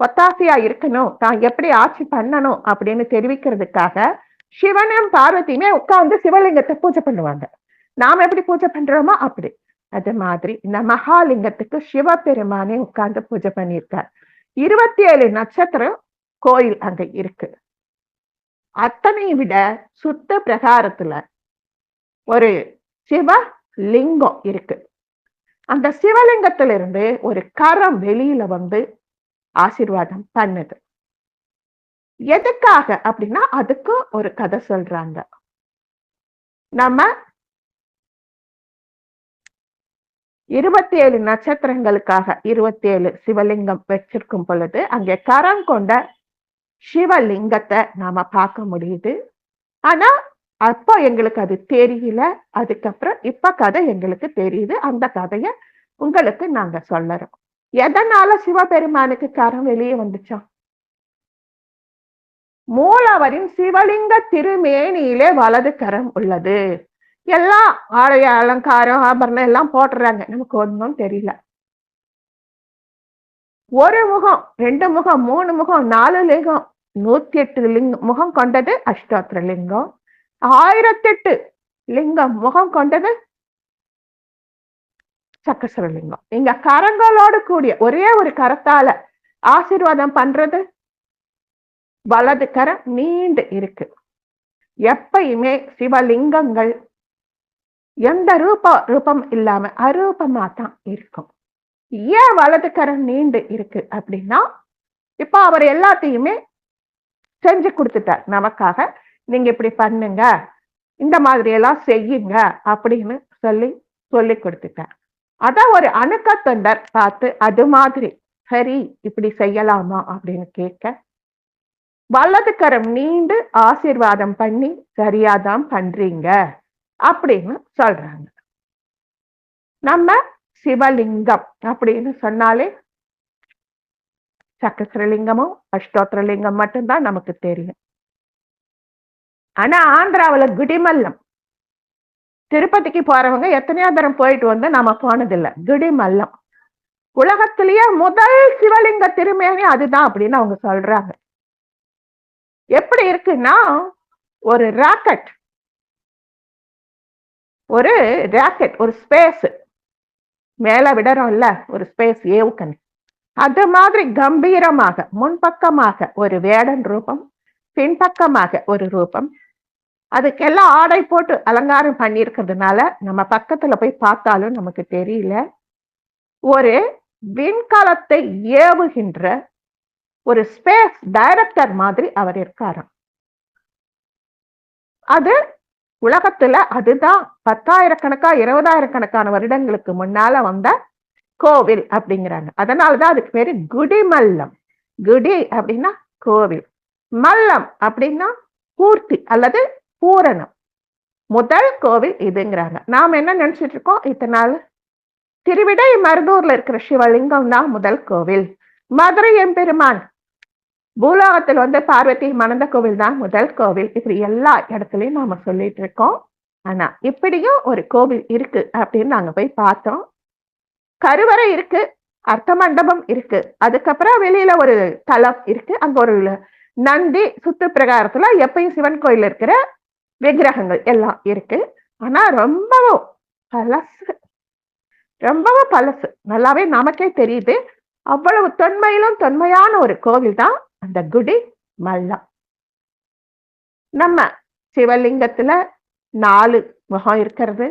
Speaker 1: ஒத்தாசையா இருக்கணும், தான் எப்படி ஆட்சி பண்ணணும் அப்படின்னு தெரிவிக்கிறதுக்காக சிவனும் பார்வதியுமே உட்கார்ந்து சிவலிங்கத்தை பூஜை பண்ணுவாங்க. நாம எப்படி பூஜை பண்றோமோ அப்படி. அது மாதிரி இந்த மகாலிங்கத்துக்கு சிவபெருமானே உட்கார்ந்து பூஜை பண்ணியிருக்கார். 27 நட்சத்திரம் கோயில் அங்க இருக்கு. அத்தனை விட சுத்த பிரகாரத்துல ஒரு சிவலிங்கம் இருக்கு. அந்த சிவலிங்கத்திலிருந்து ஒரு கரம் வெளியில ஆசீர்வாதம் பண்ணுது. எதுக்காக அப்படின்னா அதுக்கும் ஒரு கதை சொல்றாங்க. நம்ம 27 நட்சத்திரங்களுக்காக 27 சிவலிங்கம் வச்சிருக்கும் பொழுது அங்கே கரம் கொண்ட சிவலிங்கத்தை நாம பார்க்க முடியுது. ஆனா அப்போ எங்களுக்கு அது தெரியல. அதுக்கப்புறம் இப்ப கதை எங்களுக்கு தெரியுது. அந்த கதைய உங்களுக்கு நாங்க சொல்லறோம். எதனால சிவபெருமானுக்கு கரம் வெளியே வந்துச்சான்? மூலவரின் சிவலிங்க திருமேனியிலே வலது கரம் உள்ளது. எல்லாம் ஆலய அலங்காரம் ஆபரணம் எல்லாம் போட்டுறாங்க, நமக்கு ஒன்றும் தெரியல. ஒரு முகம், 2 முகம், 3 முகம், 4 லிங்கம், 108 முகம் கொண்டது அஷ்டோத்திர லிங்கம். 1008 லிங்கம் முகம் கொண்டது சக்கசர லிங்கம். இங்க கரங்களோடு கூடிய ஒரே ஒரு கரத்தால ஆசீர்வாதம் பண்றது வலது கரம் நீண்டு இருக்கு. எப்பயுமே சிவலிங்கங்கள் எந்த ரூபம் இல்லாம அரூபமா தான் இருக்கும். ஏன் வலது கரம் நீண்டு இருக்கு அப்படின்னா, இப்ப அவர் எல்லாத்தையுமே செஞ்சு கொடுத்துட்டார் நமக்காக. நீங்க இப்படி பண்ணுங்க, இந்த மாதிரி எல்லாம் செய்யுங்க அப்படின்னு சொல்லி கொடுத்துட்டார். அத ஒரு அணுக்க தொண்டர் பார்த்து அது மாதிரி சரி இப்படி செய்யலாமா அப்படின்னு கேட்க, வலது கரம் நீண்டு ஆசீர்வாதம் பண்ணி சரியாதான் பண்றீங்க அப்படின்னு சொல்றாங்க. நம்ம சிவலிங்கம் அப்படின்னு சொன்னாலே சக்கசரலிங்கமும் அஷ்டோத்திரலிங்கம் மட்டும்தான் நமக்கு தெரியும். ஆனா ஆந்திராவில குடிமல்லம், திருப்பதிக்கு போறவங்க எத்தனையோ தரம் போயிட்டு நாம போனதில்லை. குடிமல்லம் உலகத்திலேயே முதல் சிவலிங்க திருமேனி அதுதான் அப்படின்னு அவங்க சொல்றாங்க. எப்படி இருக்குன்னா, ஒரு ராக்கெட் ஒரு ஸ்பேஸ் மேல விடறோம்ல, ஒரு ஸ்பேஸ் ஏவுகணை, அது மாதிரி கம்பீரமாக முன்பக்கமாக ஒரு வேடன் ரூபம், பின்பக்கமாக ஒரு ரூபம், அதுக்கெல்லாம் ஆடை போட்டு அலங்காரம் பண்ணியிருக்கிறதுனால நம்ம பக்கத்துல போய் பார்த்தாலும் நமக்கு தெரியல. ஒரு விண்கலத்தை ஏவுகின்ற ஒரு ஸ்பேஸ் டைரக்டர் மாதிரி அவர் இருக்காராம். அது உலகத்துல அதுதான் 10,000 20,000 வருடங்களுக்கு முன்னால வந்த கோவில் அப்படிங்கிறாங்க. அதனாலதான் அதுக்கு பேரு குடிமல்லம். குடி அப்படின்னா கோவில், மல்லம் அப்படின்னா பூர்த்தி அல்லது பூரணம். முதல் கோவில் இதுங்கிறாங்க. நாம என்ன நினைச்சிட்டு இருக்கோம் இத்தனால? திருவிடை மருதூர்ல இருக்கிற சிவலிங்கம் தான் முதல் கோவில். மதுரை எம்பெருமான் பூலோகத்தில் பார்வதி மணந்த கோவில் தான் முதல் கோவில். இப்படி எல்லா இடத்துலயும் நாம சொல்லிட்டு இருக்கோம். ஆனா இப்படியும் ஒரு கோவில் இருக்கு அப்படின்னு நாங்க போய் பார்த்தோம். கருவறை இருக்கு, அர்த்த மண்டபம் இருக்கு, அதுக்கப்புறம் வெளியில ஒரு தலம் இருக்கு, அங்க ஒரு நந்தி சுத்து பிரகாரத்துல எப்பயும் சிவன் கோயில் இருக்கிற விக்கிரகங்கள் எல்லாம் இருக்கு. ஆனா ரொம்பவும் பழசு நல்லாவே நமக்கே தெரியுது. அவ்வளவு தொன்மையிலும் தொன்மையான ஒரு கோவில் தான் அந்த குடி மல்லம். நம்ம சிவலிங்கத்துல 4 முகம் இருக்கிறது.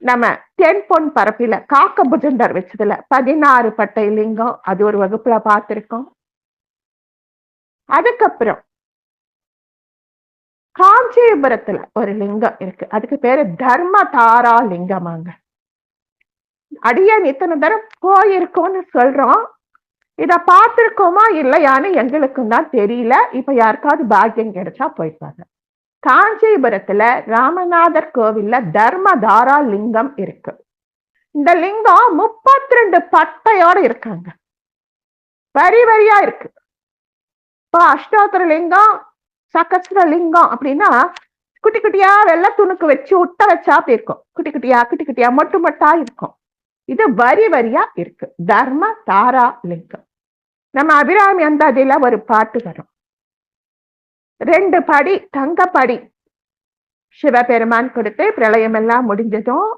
Speaker 1: நம்ம தென்பொன் பரப்பில காக்க புஜண்டர் வச்சதுல 16 பட்டை லிங்கம், அது ஒரு வகுப்புல பார்த்திருக்கோம். அதுக்கப்புறம் காஞ்சிபுரத்துல ஒரு லிங்கம் இருக்கு, அதுக்கு பேரு தர்மதாரா லிங்கமாங்க. அடியேன் இத்தனை தரம் போயிருக்கோம்னு சொல்றோம், இத பார்த்திருக்கோமா இல்லையான்னு எங்களுக்கும் தான் தெரியல. இப்ப யாருக்காவது பாக்கியம் கிடைச்சா போயிருப்பாங்க. காஞ்சிபுரத்துல ராமநாதர் கோவில்ல தர்மதாரா லிங்கம் இருக்கு. இந்த லிங்கம் 32 பட்டையோட இருக்காங்க, வரி வரியா இருக்கு. இப்ப அஷ்டோத்திர லிங்கம், சகஸ்ர லிங்கம் அப்படின்னா குட்டி குட்டியா வெள்ளை துணுக்கு வச்சு உட்ட வச்சா அப்படி இருக்கும், குட்டி குட்டியா மொட்டு மொட்டா இருக்கும். இது வரி வரியா இருக்கு, தர்ம தாரா லிங்கம். நம்ம அபிராமி அந்தாதியில ஒரு பாட்டு வரும், 2 படி தங்கப்படி சிவபெருமான் கொடுத்து பிரளயம் எல்லாம் முடிஞ்சதும்,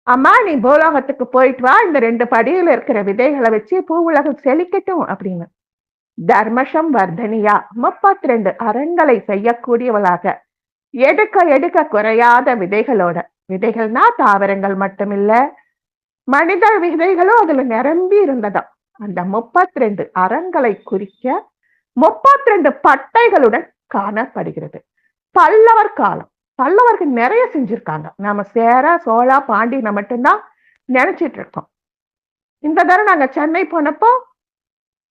Speaker 1: அம்மா நீ பூலோகத்துக்கு போயிட்டு வா, இந்த 2 படியில இருக்கிற விதைகளை வச்சு பூ உலகம் செழிக்கட்டும் அப்படின்னு. தர்மசம் வர்தனியா 32 அரண்களை செய்யக்கூடியவளாக எடுக்க எடுக்க குறையாத விதைகளோட, விதைகள்னா தாவரங்கள் மட்டுமில்ல மனித விதைகளும் அதுல நிரம்பி இருந்ததாம். அந்த 32 அரண்களை குறிக்க 32 பட்டைகளுடன் காணப்படுகிறது. பல்லவர் காலம், பல்லவர்கள் நிறைய செஞ்சிருக்காங்க. நம்ம சேர சோழ பாண்டியனை மட்டும்தான் நினைச்சிட்டு இருக்கோம். இந்த தடவை நாங்க சென்னை போனப்போ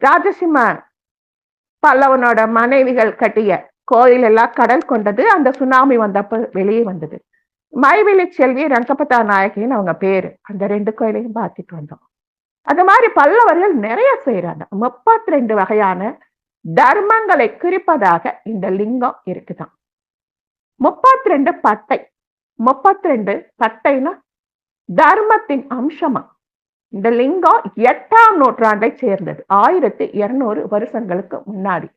Speaker 1: ராஜசிம்ம பல்லவனோட மனைவிகள் கட்டிய கோயில் எல்லாம் கடல் கொண்டது, அந்த சுனாமி வந்தப்ப வெளியே வந்தது. மைவிலி செல்வி ரங்கபதா நாயகின்னு அவங்க பேரு. அந்த 2 கோயிலையும் பார்த்துட்டு வந்தோம். அது மாதிரி பல்லவர்கள் நிறைய செய்யறாங்க. 32 வகையான தர்மங்களை குறிப்பதாக இந்த லிங்கம் இருக்குதான். 32 பட்டை, 32 பட்டைனா தர்மத்தின் அம்சமா. இந்த லிங்கம் 8ஆம் நூற்றாண்டை சேர்ந்தது, 1200 வருஷங்களுக்கு முன்னாடி.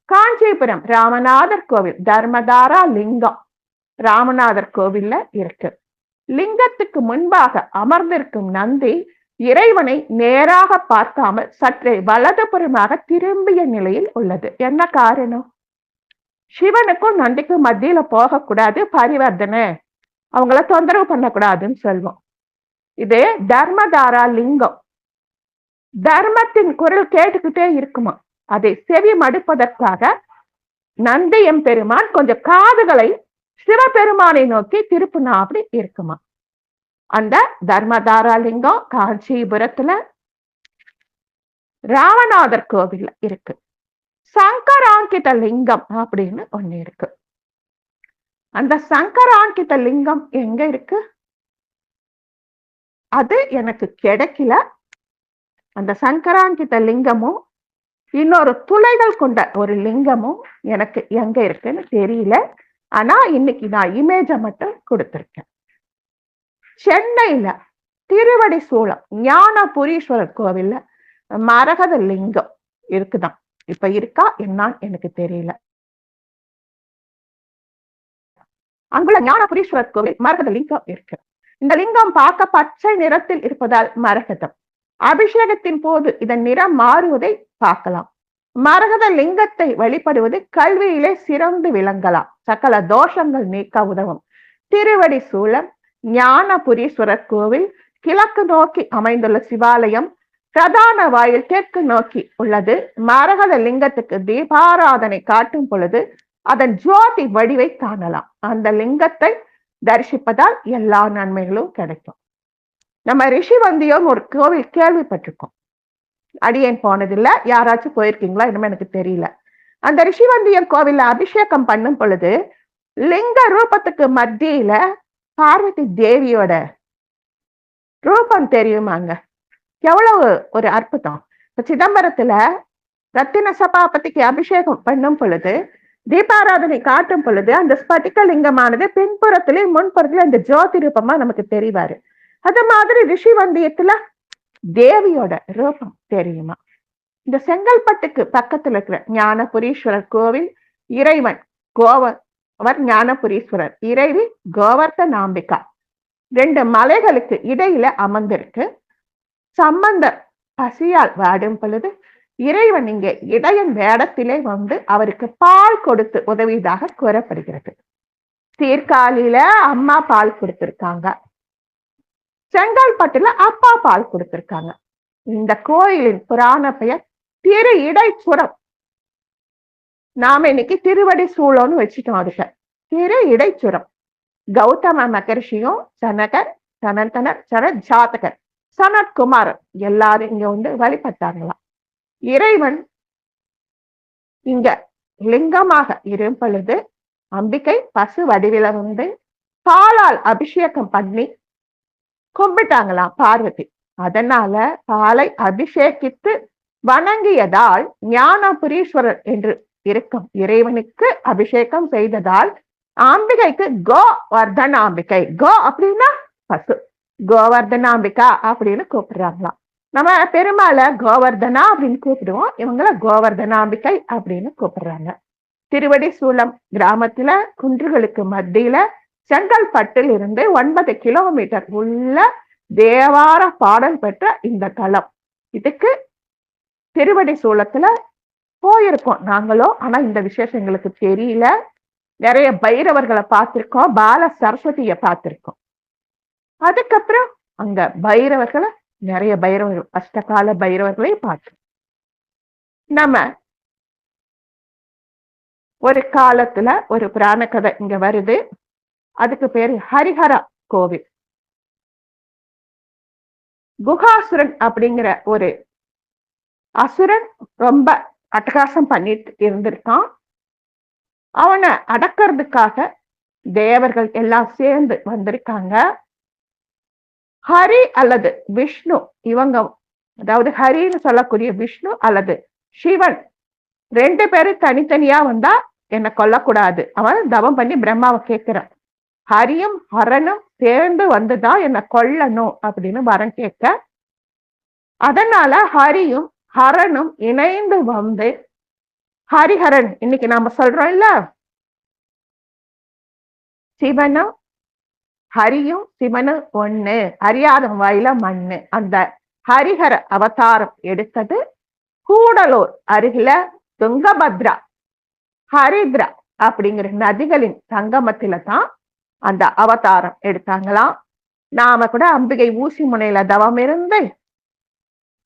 Speaker 1: காஞ்சிபுரம் ராமநாதர் கோவில் தர்மதாரா லிங்கம் ராமநாதர் கோவில்ல இருக்கு. லிங்கத்துக்கு முன்பாக அமர்ந்திருக்கும் நந்தி இறைவனை நேராக பார்க்காமல் சற்றே வலதுபுறமாக திரும்பிய நிலையில் உள்ளது. என்ன காரணம்? சிவனுக்கும் நந்திக்கும் மத்தியில போகக்கூடாது, பரிவர்த்தனை, அவங்கள தொந்தரவு பண்ணக்கூடாதுன்னு சொல்வோம். இது தர்மதாரா லிங்கம். தர்மத்தின் குரல் கேட்டுக்கிட்டே இருக்குமா, அதை செவி மடுப்பதற்காக நந்தி எம்பெருமான் கொஞ்சம் காதுகளை சிவபெருமானை நோக்கி திருப்புனா அப்படி இருக்குமா. அந்த தர்மதாரா லிங்கம் காஞ்சிபுரத்துல ராமநாதர் கோவில் இருக்கு. சங்கராங்கித லிங்கம் அப்படின்னு ஒண்ணு இருக்கு. அந்த சங்கராங்கித லிங்கம் எங்க இருக்கு? அது எனக்கு கிடைக்கல. அந்த சங்கராங்கித லிங்கமும் இன்னொரு துளைகள் கொண்ட ஒரு லிங்கமும் எனக்கு எங்க இருக்குன்னு தெரியல. ஆனா இன்னைக்கு நான் இமேஜ மட்டும் கொடுத்திருக்கேன். சென்னையில திருவடி சூளம் ஞானபுரீஸ்வரர் கோவில்ல மரகத லிங்கம் இருக்குதான். இப்ப இருக்கா என்னன்னு எனக்கு தெரியல. அங்குள்ள ஞானபுரீஸ்வரர் கோவில் மரகத லிங்கம் இருக்கு. இந்த லிங்கம் பார்க்க பச்சை நிறத்தில் இருப்பதால் மரகதம். அபிஷேகத்தின் போது இதன் நிறம் மாறுவதை பார்க்கலாம். மரகத லிங்கத்தை வழிபடுவது கல்வியிலே சிறந்து விளங்கலாம், சகல தோஷங்கள் நீக்க உதவும். திருவடி சூளம் ஞானபுரீஸ்வரர் கோவில் கிழக்கு நோக்கி அமைந்துள்ள சிவாலயம். பிரதான வாயில் தெற்கு நோக்கி உள்ளது. மரகத லிங்கத்துக்கு தீபாராதனை காட்டும் பொழுது அதன் ஜோதி வடிவை காணலாம். அந்த லிங்கத்தை தரிசிப்பதால் எல்லா நன்மைகளும் கிடைக்கும். நம்ம ரிஷிவந்தியம் ஒரு கோவில் கேள்விப்பட்டிருக்கோம், அடியேன் போனதில்லை. யாராச்சும் போயிருக்கீங்களா இனிமே எனக்கு தெரியல. அந்த ரிஷிவந்தியம் கோவில்ல அபிஷேகம் பண்ணும் பொழுது லிங்க ரூபத்துக்கு மத்தியில பார்வதி தேவியோட ரூபம் தெரியுமாங்க. எவ்வளவு ஒரு அற்புதம். இப்ப சிதம்பரத்துல ரத்தின சபாபதிக்கு அபிஷேகம் பண்ணும் பொழுது தீபாராதனை காட்டும் பொழுது அந்த ஸ்பட்டிக லிங்கமானது பின்புறத்திலே முன்புறத்திலே அந்த ஜோதி ரூபமா நமக்கு தெரிவாரு. அது மாதிரி ரிஷிவந்தியத்துல தேவியோட ரூபம் தெரியுமா. இந்த செங்கல்பட்டுக்கு பக்கத்துல இருக்கிற ஞானபுரீஸ்வரர் கோவில் இறைவன் கோவர் ஞானபுரீஸ்வரர், இறைவி கோவர்த்தனாம்பிகா, 2 மலைகளுக்கு இடையில அமர்ந்திருக்கு. சம்பந்தர் பசியால் வாடும் பொழுது இறைவன் இங்கே இடையன் வேடத்திலே வந்து அவருக்கு பால் கொடுத்து உதவியதாக கூறப்படுகிறது. சீர்காழியில அம்மா பால் கொடுத்திருக்காங்க, செங்கல்பட்டுல அப்பா பால் கொடுத்திருக்காங்க. இந்த கோயிலின் புராண பெயர் திரு இடைச்சுரம். நாம இன்னைக்கு திருவடி சூழம்னு வச்சுட்டோம். அதுக்கு திரு இடைச்சுரம். கௌதம மகர்ஷியும் சனகர், சனந்தனர், ஜாதகர், சனத்குமாரர் எல்லாரும் இங்க வந்து வழிபட்டாங்களாம். இறைவன் இங்க லிங்கமாக இருக்கும் பொழுது அம்பிகை பசு வடிவில வந்து பாலால் அபிஷேகம் பண்ணி கும்பிட்டாங்களாம் பார்வதி. அதனால பாலை அபிஷேகித்து வணங்கியதால் ஞானபுரீஸ்வரர் என்று இருக்கும் இறைவனுக்கு அபிஷேகம் செய்ததால் அம்பிகைக்கு கோவர்தனாம்பிகை, கோ அப்படின்னா பசு, கோவர்தனாம்பிகா அப்படின்னு கூப்பிடுறாங்களாம். நம்ம பெருமாளை கோவர்தனா அப்படின்னு கூப்பிடுவோம், இவங்கள கோவர்தனாம்பிகை அப்படின்னு கூப்பிடுறாங்க. திருவடி சூலம் கிராமத்துல குன்றுகளுக்கு மத்தியில செங்கல்பட்டில் இருந்து 9 கிலோமீட்டர் உள்ள தேவார பாடல் பெற்ற இந்த தலம். இதுக்கு திருவடி சூலத்துல போயிருக்கோம் நாங்களும், ஆனா இந்த விசேஷம் எங்களுக்கு தெரியல. நிறைய பைரவர்களை பார்த்திருக்கோம், பால சரஸ்வதிய பார்த்திருக்கோம். அதுக்கப்புறம் அங்க பைரவர்களை, நிறைய பைரவர்கள், அஷ்டகால பைரவர்களையும் பார்த்தோம். நம்ம ஒரு காலத்துல ஒரு புராண கதை இங்க வருது. அதுக்கு பேரு ஹரிஹரா கோவில். குகாசுரன் அப்படிங்கிற ஒரு அசுரன் ரொம்ப அட்டகாசம் பண்ணிட்டு இருந்திருக்கான். அவனை அடக்கிறதுக்காக தேவர்கள் எல்லாம் சேர்ந்து வந்திருக்காங்க. ஹரி அல்லது விஷ்ணு, இவங்க அதாவது ஹரின்னு சொல்லக்கூடிய விஷ்ணு அல்லது சிவன் 2 பேரும் தனித்தனியா வந்தா என்ன கொல்லக்கூடாது. அவன் தவம் பண்ணி பிரம்மாவை கேட்கிறான். ஹரியும் ஹரனும் சேர்ந்து வந்துதான் என்ன கொல்லணும் அப்படின்னு வரம் கேட்க, அதனால ஹரியும் ஹரனும் இணைந்து வந்து ஹரிஹரன், இன்னைக்கு நாம சொல்றோம் இல்ல, சிவனும் ஹரியும் சிவனும் ஒண்ணு, அறியாத வாயில மண்ணு. அந்த ஹரிஹர அவதாரம் எடுத்தது கூடலூர் அருகில துங்கபத்ரா, ஹரித்ரா அப்படிங்கிற நதிகளின் சங்கமத்தில தான் அந்த அவதாரம் எடுத்தாங்களாம். நாம கூட அம்பிகை ஊசி முனையில தவம் இருந்து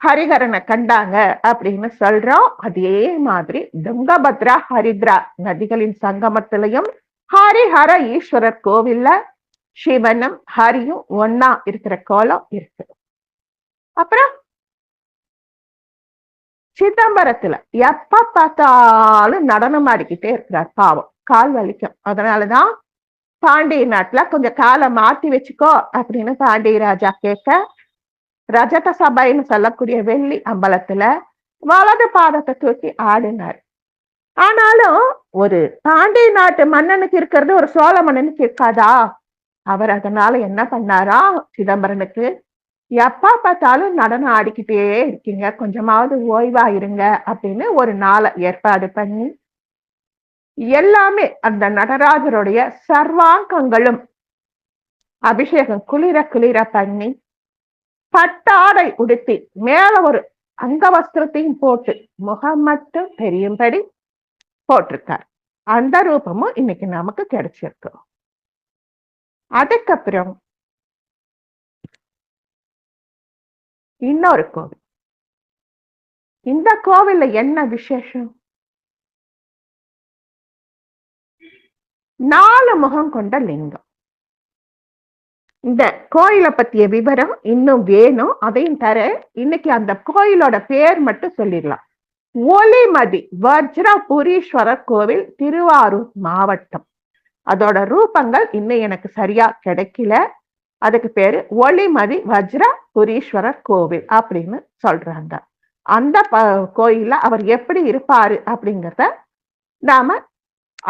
Speaker 1: ஹரிஹரனை கண்டாங்க அப்படின்னு சொல்றோம். அதே மாதிரி துங்கபத்ரா ஹரித்ரா நதிகளின் சங்கமத்திலையும் ஹரிஹர ஈஸ்வரர் கோவில்ல சிவனும் ஹரியும் ஒன்னா இருக்கிற கோலம் இருக்கு. அப்புறம் சிதம்பரத்துல எப்ப பார்த்தாலும் நடனம் ஆடிக்கிட்டே இருக்கிறார். பாவம், கால் வலிக்கும். அதனாலதான் பாண்டிய நாட்டுல கொஞ்சம் காலை மாத்தி வச்சுக்கோ அப்படின்னு பாண்டிய ராஜா கேட்க, ரஜத சபைன்னு சொல்லக்கூடிய வெள்ளி அம்பலத்துல வலது பாதத்தை தூக்கி ஆடினார். ஆனாலும் ஒரு பாண்டிய நாட்டு மன்னனுக்கு இருக்கிறது ஒரு சோழ மன்னனுக்கு இருக்காதா? அவர் அதனால என்ன பண்ணாரா, சிதம்பரனுக்கு எப்ப பார்த்தாலும் நடனம் ஆடிக்கிட்டே இருக்கீங்க, கொஞ்சமாவது ஓய்வா இருங்க அப்படின்னு ஒரு நாளை ஏற்பாடு பண்ணி எல்லாமே அந்த நடராஜருடைய சர்வாங்கங்களும் அபிஷேகம் குளிர குளிர பண்ணி பட்டாடை உடுத்தி மேல ஒரு அங்க வஸ்திரத்தையும் போட்டு முகம் மட்டும் தெரியும்படி போட்டிருக்கார். அந்த ரூபமும் இன்னைக்கு நமக்கு கிடைச்சிருக்கு. அதுக்கப்புறம் இன்னொரு கோவில். இந்த கோவில்ல என்ன விசேஷம்? 4 முகம் கொண்ட லிங்கம். இந்த கோயிலை பத்திய விவரம் இன்னும் வேணும், அதையும் தர. இன்னைக்கு அந்த கோயிலோட பேர் மட்டும் சொல்லிடலாம். ஒளிமதி வஜ்ரபுரீஸ்வரர் கோவில், திருவாரூர் மாவட்டம். அதோட ரூபங்கள் இன்னும் எனக்கு சரியா கிடைக்கல. அதுக்கு பேரு ஒளிமதி வஜ்ரபுரீஸ்வரர் கோவில் அப்படின்னு சொல்றாங்க. அந்த கோயில்ல அவர் எப்படி இருப்பாரு அப்படிங்கிறத நாம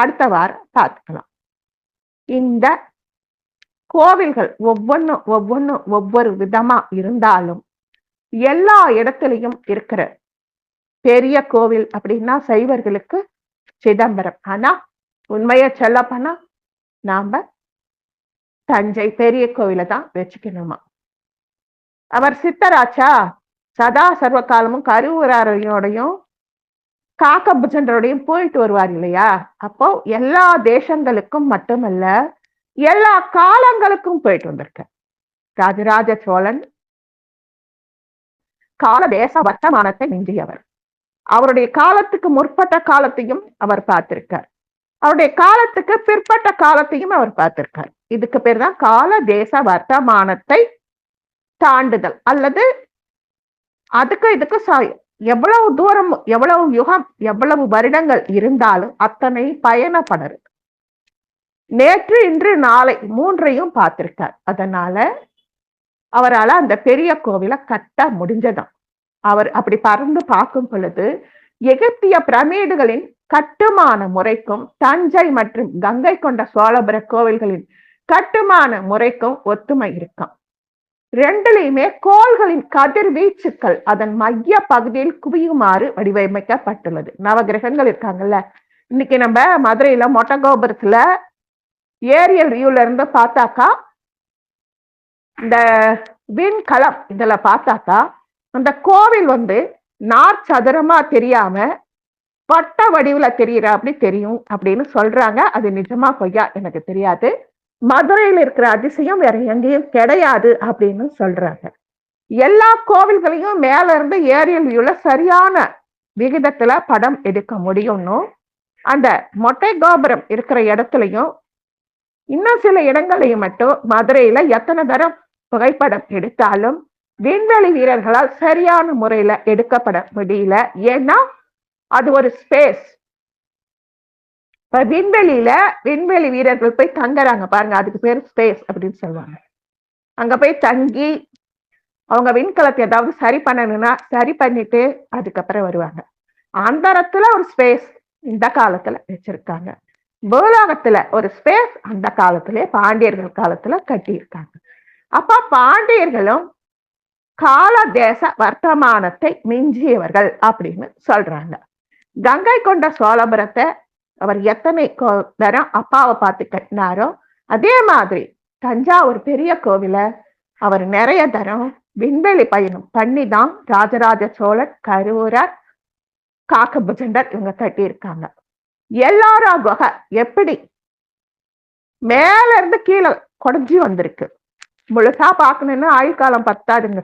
Speaker 1: அடுத்த வாரம் பார்த்துக்கலாம். இந்த கோவில்கள் ஒவ்வொன்னும் ஒவ்வொரு விதமா இருந்தாலும் எல்லா இடத்துலையும் இருக்கிற பெரிய கோவில் அப்படின்னா சைவர்களுக்கு சிதம்பரம். ஆனா உண்மைய சொல்ல போனா நாம தஞ்சை பெரிய கோவில தான் வச்சுக்கணுமா. அவர் சித்தராச்சா சதா சர்வ காலமும் கருவூராரையோடையும் காக்கபுஜண்டரோடையும் போயிட்டு வருவார் இல்லையா. அப்போ எல்லா தேசங்களுக்கும் மட்டுமல்ல, எல்லா காலங்களுக்கும் போயிட்டு வந்திருக்க. ராஜராஜ சோழன் கால தேச வர்த்தமானத்தை மிஞ்சியவர். அவருடைய காலத்துக்கு முற்பட்ட காலத்தையும் அவர் பார்த்திருக்கார், அவருடைய காலத்துக்கு பிற்பட்ட காலத்தையும் அவர் பார்த்திருக்கார். இதுக்கு பேர் தான் கால தேச வர்த்தமானத்தை தாண்டுதல். அல்லது அதுக்கு இதுக்கு எவ்வளவு தூரம், எவ்வளவு யுகம், எவ்வளவு வருடங்கள் இருந்தாலும் அத்தனை பயணப்படுறது. நேற்று இன்று நாளை மூன்றையும் பார்த்திருக்கார். அதனால அவரால் அந்த பெரிய கோவிலை கட்ட முடிஞ்சதாம். அவர் அப்படி பறந்து பார்க்கும் பொழுது எகிப்திய பிரமிடுகளின் கட்டுமான முறைக்கும் தஞ்சை மற்றும் கங்கை கொண்ட சோழபுர கோவில்களின் கட்டுமான முறைக்கும் ஒத்துமை இருக்கும். ரெண்டுலையுமே கோள்களின் கதிர்வீச்சுக்கள் அதன் மைய பகுதியில் குவியுமாறு வடிவமைக்கப்பட்டுள்ளது. நவகிரகங்கள் இருக்காங்கல்ல, இன்னைக்கு நம்ம மதுரையில மொட்டை கோபுரத்துல ஏரியல் வியூல இருந்து பார்த்தாக்கா, இந்த விண்கலம் இதுல பார்த்தாக்கா அந்த கோவில் நாற்சதுரமா தெரியாம வட்ட வடிவுல தெரியுற அப்படி தெரியும் அப்படின்னு சொல்றாங்க. அது நிஜமா பொய்யா எனக்கு தெரியாது. மதுரையில் இருக்கிற அதிசயம் வேற எங்கேயும் கிடையாது அப்படின்னு சொல்றாங்க. எல்லா கோவில்களையும் மேல இருந்து ஏரியல் வியூல சரியான விகிதத்துல படம் எடுக்க முடியும்னு அந்த மொட்டை கோபுரம் இருக்கிற இடத்துலயும் இன்னும் சில இடங்களையும் மட்டும் மதுரையில எத்தனை தரம் புகைப்படம் எடுத்தாலும் விண்வெளி வீரர்களால் சரியான முறையில எடுக்கப்பட முடியல. ஏன்னா அது ஒரு ஸ்பேஸ். இப்ப விண்வெளி வீரர்கள் போய் தங்குறாங்க பாருங்க, அதுக்கு பேர் ஸ்பேஸ் அப்படின்னு சொல்லுவாங்க. அங்க போய் தங்கி அவங்க விண்கலத்தை ஏதாவது சரி பண்ணணும்னா சரி பண்ணிட்டு அதுக்கப்புறம் வருவாங்க. அந்தரத்துல ஒரு ஸ்பேஸ் இந்த காலத்துல வச்சிருக்காங்க. பூலோகத்துல ஒரு ஸ்பேஸ் அந்த காலத்திலே பாண்டியர்கள் காலத்துல கட்டியிருக்காங்க. அப்ப பாண்டியர்களும் கால தேச வர்த்தமானத்தை மிஞ்சியவர்கள் அப்படின்னு சொல்றாங்க. கங்கை கொண்ட சோழபுரத்தை அவர் எத்தனை தரம் அப்பாவை பார்த்து கட்டினாரோ அதே மாதிரி தஞ்சாவூர் பெரிய கோவில அவர் நிறைய தரம் விண்வெளி பயணம் பண்ணிதான் ராஜராஜ சோழன், கருவூரார், காக்கபுஜண்டர் இவங்க கட்டியிருக்காங்க. எல்லாரா குகை எப்படி மேல இருந்து கீழே குறைஞ்சி வந்திருக்கு. முழுசா பார்க்கணும்னா ஆயுள்காலம் பத்தாதுங்க.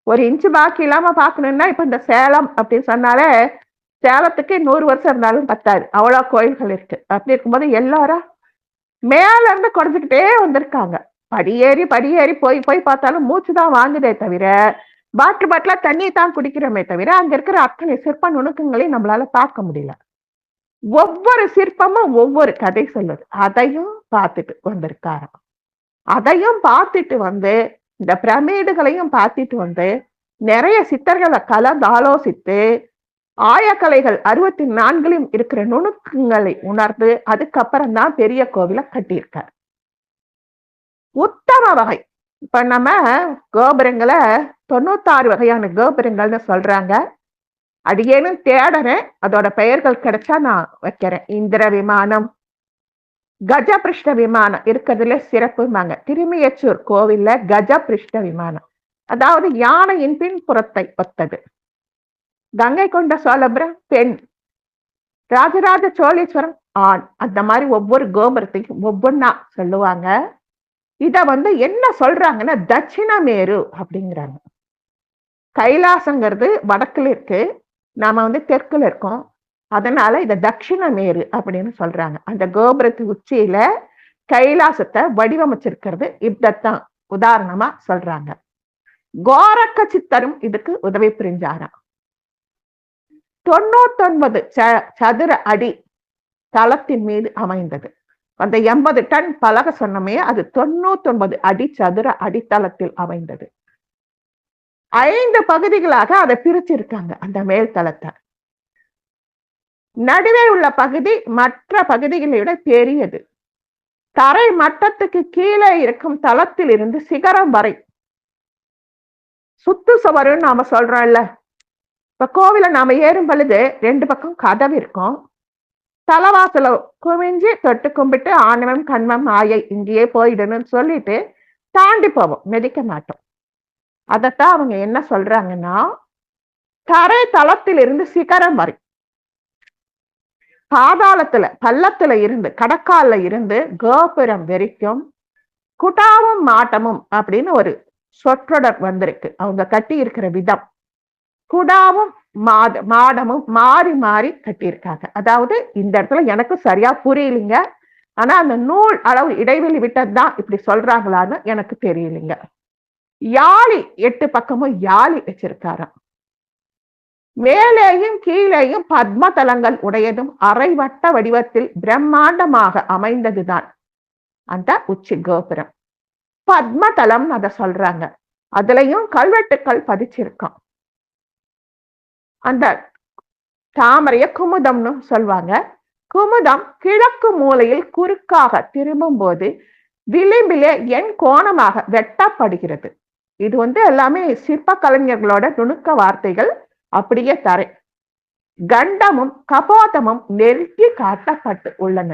Speaker 1: ஒரு இன்ச்சு பாக்கி இல்லாம பார்க்கணும்னா இப்ப இந்த சேலம் அப்படின்னு சொன்னாலே சேலத்துக்கு 100 வருஷம் இருந்தாலும் பத்தாது, அவ்வளவு கோயில்கள் இருக்கு. அப்படி இருக்கும்போது எல்லாரும் மேல இருந்து குறைஞ்சுக்கிட்டே வந்திருக்காங்க. படியேறி போய் பார்த்தாலும் மூச்சுதான் வாங்குதே தவிர பாட்டில தண்ணி தான் குடிக்கிறோமே தவிர அங்க இருக்கிற அத்தனை சிற்ப நுணுக்கங்களையும் நம்மளால பார்க்க முடியல. ஒவ்வொரு சிற்பமும் ஒவ்வொரு கதை சொல்லுது. அதையும் பார்த்துட்டு வந்திருக்காராம். அதையும் பார்த்துட்டு இந்த பிரமிடுகளையும் பார்த்துட்டு நிறைய சித்தர்களை கலந்து ஆலோசித்து ஆயக்கலைகள் 64 இருக்கிற நுணுக்கங்களை உணர்ந்து அதுக்கப்புறம் தான் பெரிய கோவிலை கட்டியிருக்கார். உத்தம வகை. இப்ப நம்ம கோபுரங்களை 96 வகையான கோபுரங்கள்னு சொல்றாங்க. அடியேனும் தேடுறேன், அதோட பெயர்கள் கிடைச்சா நான் வைக்கிறேன். இந்திர விமானம், கஜபிருஷ்ட விமானம் இருக்கிறதுல சிறப்புமாங்க. திருமியச்சூர் கோவில்ல கஜபிருஷ்ட விமானம், அதாவது யானையின் பின்புறத்தை ஒத்தது. கங்கை கொண்ட சோழபுரம் பெண், ராஜராஜ சோழீஸ்வரம் ஆண். அந்த மாதிரி ஒவ்வொரு கோபுரத்தையும் ஒவ்வொன்னா சொல்லுவாங்க. இத என்ன சொல்றாங்கன்னா தட்சிணமேரு அப்படிங்கிறாங்க. கைலாசங்கிறது வடக்குல இருக்கு, நாம தெற்குல இருக்கோம். அதனால இத தட்சிணமேரு அப்படின்னு சொல்றாங்க. அந்த கோபுரத்து உச்சியில கைலாசத்தை வடிவமைச்சிருக்கிறது இப்பதான் உதாரணமா சொல்றாங்க. கோரக்க சித்தரும் இதுக்கு உதவி புரிஞ்சாராம். 99 சதுர அடி தளத்தின் மீது அமைந்தது. அந்த 80 டன் பலகை சொன்னமே அது 99 அடி சதுர அடித்தளத்தில் அமைந்தது. 5 பகுதிகளாக அதை பிரிச்சிருக்காங்க. அந்த மேல் தளத்தை நடுவே உள்ள பகுதி மற்ற பகுதிகளை விட பெரியது. தரை மட்டத்துக்கு கீழே இருக்கும் தளத்தில் இருந்து சிகரம் வரை சுத்து சுவருன்னு நாம சொல்றோம்ல, இப்ப கோவில நாம ஏறும் பொழுது 2 பக்கம் கதவு இருக்கும். தலவாசல குவிஞ்சு தொட்டு கும்பிட்டு ஆணவம் கண்மம் மாயை இங்கேயே போயிடணும்னு சொல்லிட்டு தாண்டி போவோம், மிதிக்க மாட்டோம். அதத்தான் அவங்க என்ன சொல்றாங்கன்னா, தரை தளத்தில் இருந்து சிகரம் வரை, பாதாளத்துல பள்ளத்துல இருந்து கடக்கால இருந்து கோபுரம் வரைக்கும் குடாவும் மாட்டமும் அப்படின்னு ஒரு சொற்றொடர் வந்திருக்கு. அவங்க கட்டி இருக்கிற விதம், குடாவும் மாடமும் மாறி மாறி கட்டியிருக்காங்க. அதாவது இந்த இடத்துல எனக்கு சரியா புரியலைங்க, ஆனா அந்த நூல் அளவு இடைவெளி விட்டதுதான் இப்படி சொல்றாங்களான்னு எனக்கு தெரியலைங்க. யாழி 8 பக்கமும் யாழி வச்சிருக்காராம். மேலேயும் கீழேயும் பத்ம தலங்கள் உடையதும் அரைவட்ட வடிவத்தில் பிரம்மாண்டமாக அமைந்ததுதான் அந்த உச்சி கோபுரம். பத்ம தலம் அத சொல்றாங்க. அதுலயும் கல்வெட்டுக்கள் பதிச்சிருக்கான். அந்த தாமரைய குமுதம்னு சொல்லுவாங்க. குமுதம் கிழக்கு மூலையில் குறுக்காக திரும்பும் போது விளிம்பிலே எண் கோணமாக வெட்டப்படுகிறது. இது எல்லாமே சிற்ப கலைஞர்களோட நுணுக்க வார்த்தைகள், அப்படியே தரை. கண்டமும் கபோதமும் நெருக்கி காட்டப்பட்டு உள்ளன.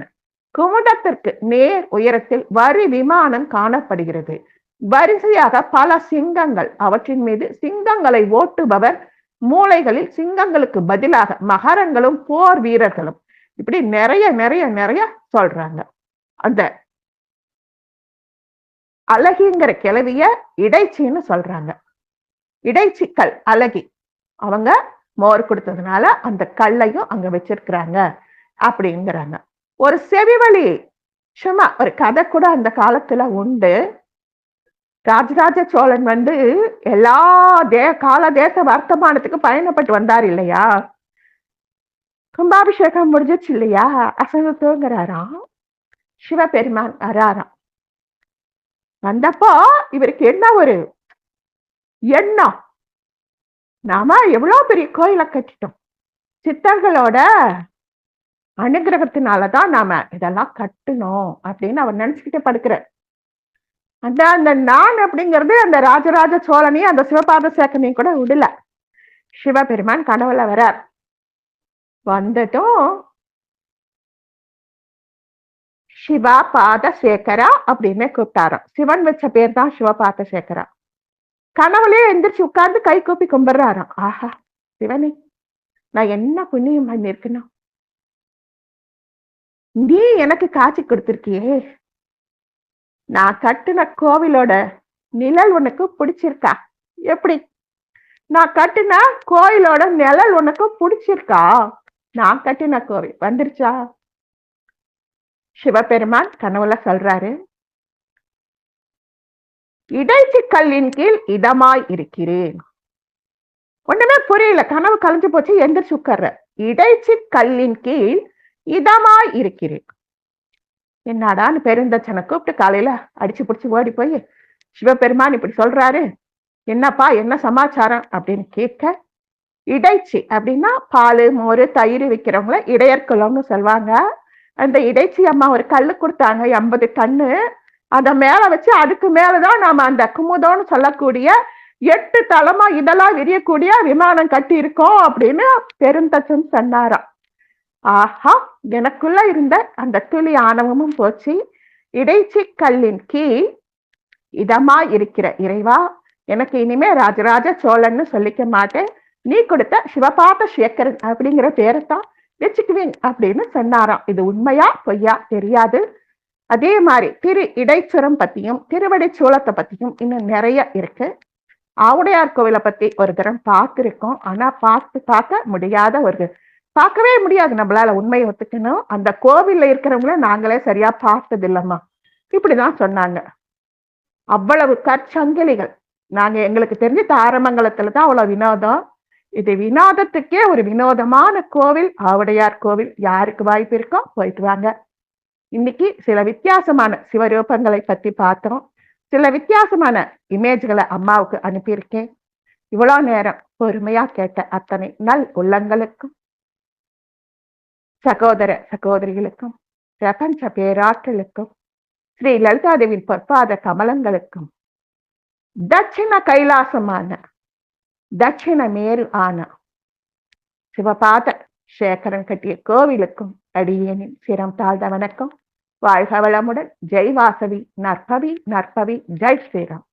Speaker 1: குமுதத்திற்கு நேர் உயரத்தில் வரி விமானம் காணப்படுகிறது. வரிசையாக பல சிங்கங்கள், அவற்றின் மீது சிங்கங்களை ஓட்டுபவர், மூளைகளில் சிங்கங்களுக்கு பதிலாக மகரங்களும் போர் வீரர்களும், இப்படி நிறைய நிறைய நிறைய சொல்றாங்க. அந்த அழகிங்கிற கிளவிய இடைச்சின்னு சொல்றாங்க. இடைச்சிக்கல் அழகி, அவங்க மோர் கொடுத்ததுனால அந்த கல்லையும் அங்க வச்சிருக்கிறாங்க அப்படிங்கிறாங்க. ஒரு செவிவழி சும்மா ஒரு கதை கூட அந்த காலத்துல உண்டு. ராஜராஜ சோழன் எல்லா கால தேச வர்த்தமானத்துக்கு பயணப்பட்டு வந்தார் இல்லையா? கும்பாபிஷேகம் முடிஞ்சிச்சு இல்லையா? அசைவ தூங்குறாராம். சிவபெருமான் வராராம். வந்தப்போ இவருக்கு என்ன ஒரு எண்ணம், நாம எவ்வளவு பெரிய கோயிலை கட்டிட்டோம், சித்தர்களோட அனுகிரகத்தினாலதான் நாம இதெல்லாம் கட்டணும் அப்படின்னு அவர் நினைச்சுக்கிட்டே படுக்கிற. அந்த நான் அப்படிங்கிறது அந்த ராஜராஜ சோழனையும் அந்த சிவபாத சேக்கனையும் கூட விடல. சிவபெருமான் கனவுல வரார். வந்துட்டும் சிவா பாத சேகரா அப்படின்னு கூப்பிட்டாராம். சிவன் வச்ச பேர் தான் சிவபாத சேகரா. கனவுலயே எந்திரிச்சு உட்கார்ந்து கை கூப்பி கும்பிடுறாராம். ஆஹா சிவனே, நான் என்ன புண்ணியம் பண்ணிருக்கணும், நீ எனக்கு காட்சி கொடுத்திருக்கியே, நான் கட்டின கோவிலோட நிழல் உனக்கு பிடிச்சிருக்கா? எப்படி நான் கட்டின கோயிலோட நிழல் உனக்கு பிடிச்சிருக்கா? நான் கட்டின கோவில் வந்துருச்சா? சிவபெருமான் கனவுல சொல்றாரு, இடைச்சி கல்லின் கீழ் இதமாய் இருக்கிறேன். ஒண்ணுமே புரியல, கனவு கலைஞ்சு போச்சு, எந்திரிச்சு உட்கார்ற. இடைச்சி கல்லின் கீழ் இதமாய் இருக்கிறேன். என்னடான்னு பெருந்தச்சனை கூப்பிட்டு காலையில அடிச்சு பிடிச்சு ஓடி போய், சிவபெருமான் இப்படி சொல்றாரு, என்னப்பா என்ன சமாச்சாரம் அப்படின்னு கேட்க, இடைச்சி அப்படின்னா பால் மோர் தயிர் விற்கிறவங்கள இடையற்குலம்னு சொல்லுவாங்க. அந்த இடைச்சி அம்மா ஒரு கல்லு கொடுத்தாங்க, 80 டன்னு. அத மேல வச்சு அதுக்கு மேலதான் நாம அந்த குமுதம்னு சொல்லக்கூடிய 8 தலமா இதெல்லாம் விரியக்கூடிய விமானம் கட்டி இருக்கோம் அப்படின்னு பெருந்தச்சன் சொன்னாராம். ஆஹா, எனக்குள்ள இருந்த அந்த துளி ஆணவமும் போச்சு. இடைச்சி கல்லின் கீழ் இதமா இருக்கிற இறைவா, எனக்கு இனிமே ராஜராஜ சோழன்னு சொல்லிக்க மாட்டேன், நீ கொடுத்த சிவபாத சேகரன் அப்படிங்கிற பேரைத்தான் வச்சுக்குவேன் அப்படின்னு சொன்னாராம். இது உண்மையா பொய்யா தெரியாது. அதே மாதிரி திரு இடைச்சுரம் பத்தியும் திருவடை சோளத்தை பத்தியும் இன்னும் நிறைய இருக்கு. ஆவுடையார் கோவிலை பத்தி ஒரு தரம் பார்த்திருக்கோம், ஆனா பார்க்க முடியாத பார்க்கவே முடியாது, நம்மளால உண்மையை ஒத்துக்கணும். அந்த கோவில்ல இருக்கிறவங்கள நாங்களே சரியா பார்த்தது இல்லம்மா, இப்படிதான் சொன்னாங்க. அவ்வளவு கற்சங்கிலிகள். நாங்க எங்களுக்கு தெரிஞ்ச தாரமங்கலத்துலதான் அவ்வளவு வினோதம். இது வினோதத்துக்கே ஒரு வினோதமான கோவில் ஆவுடையார் கோவில். யாருக்கு வாய்ப்பு இருக்கோ போயிட்டு வாங்க. இன்னைக்கு சில வித்தியாசமான சிவரூபங்களை பத்தி பார்த்தோம், சில வித்தியாசமான இமேஜ்களை அம்மாவுக்கு அனுப்பியிருக்கேன். இவ்வளவு நேரம் பொறுமையா கேட்ட அத்தனை நல் உள்ளங்களுக்கும் சகோதர சகோதரிகளுக்கும் பிரபஞ்ச பேராற்றலுக்கும் ஸ்ரீ லலிதாதேவியின் பொற்பாத கமலங்களுக்கும் தட்சிண கைலாசமான தட்சிண மேரு ஆன சிவபாத சேகரன் கட்டிய கோவிலுக்கும் அடியேனின் சிரம் தாழ்ந்த வணக்கம். வாழ்க வளமுடன். ஜெய் வாசவி. நற்பவி நற்பவி. ஜெய் ஸ்ரீராம்.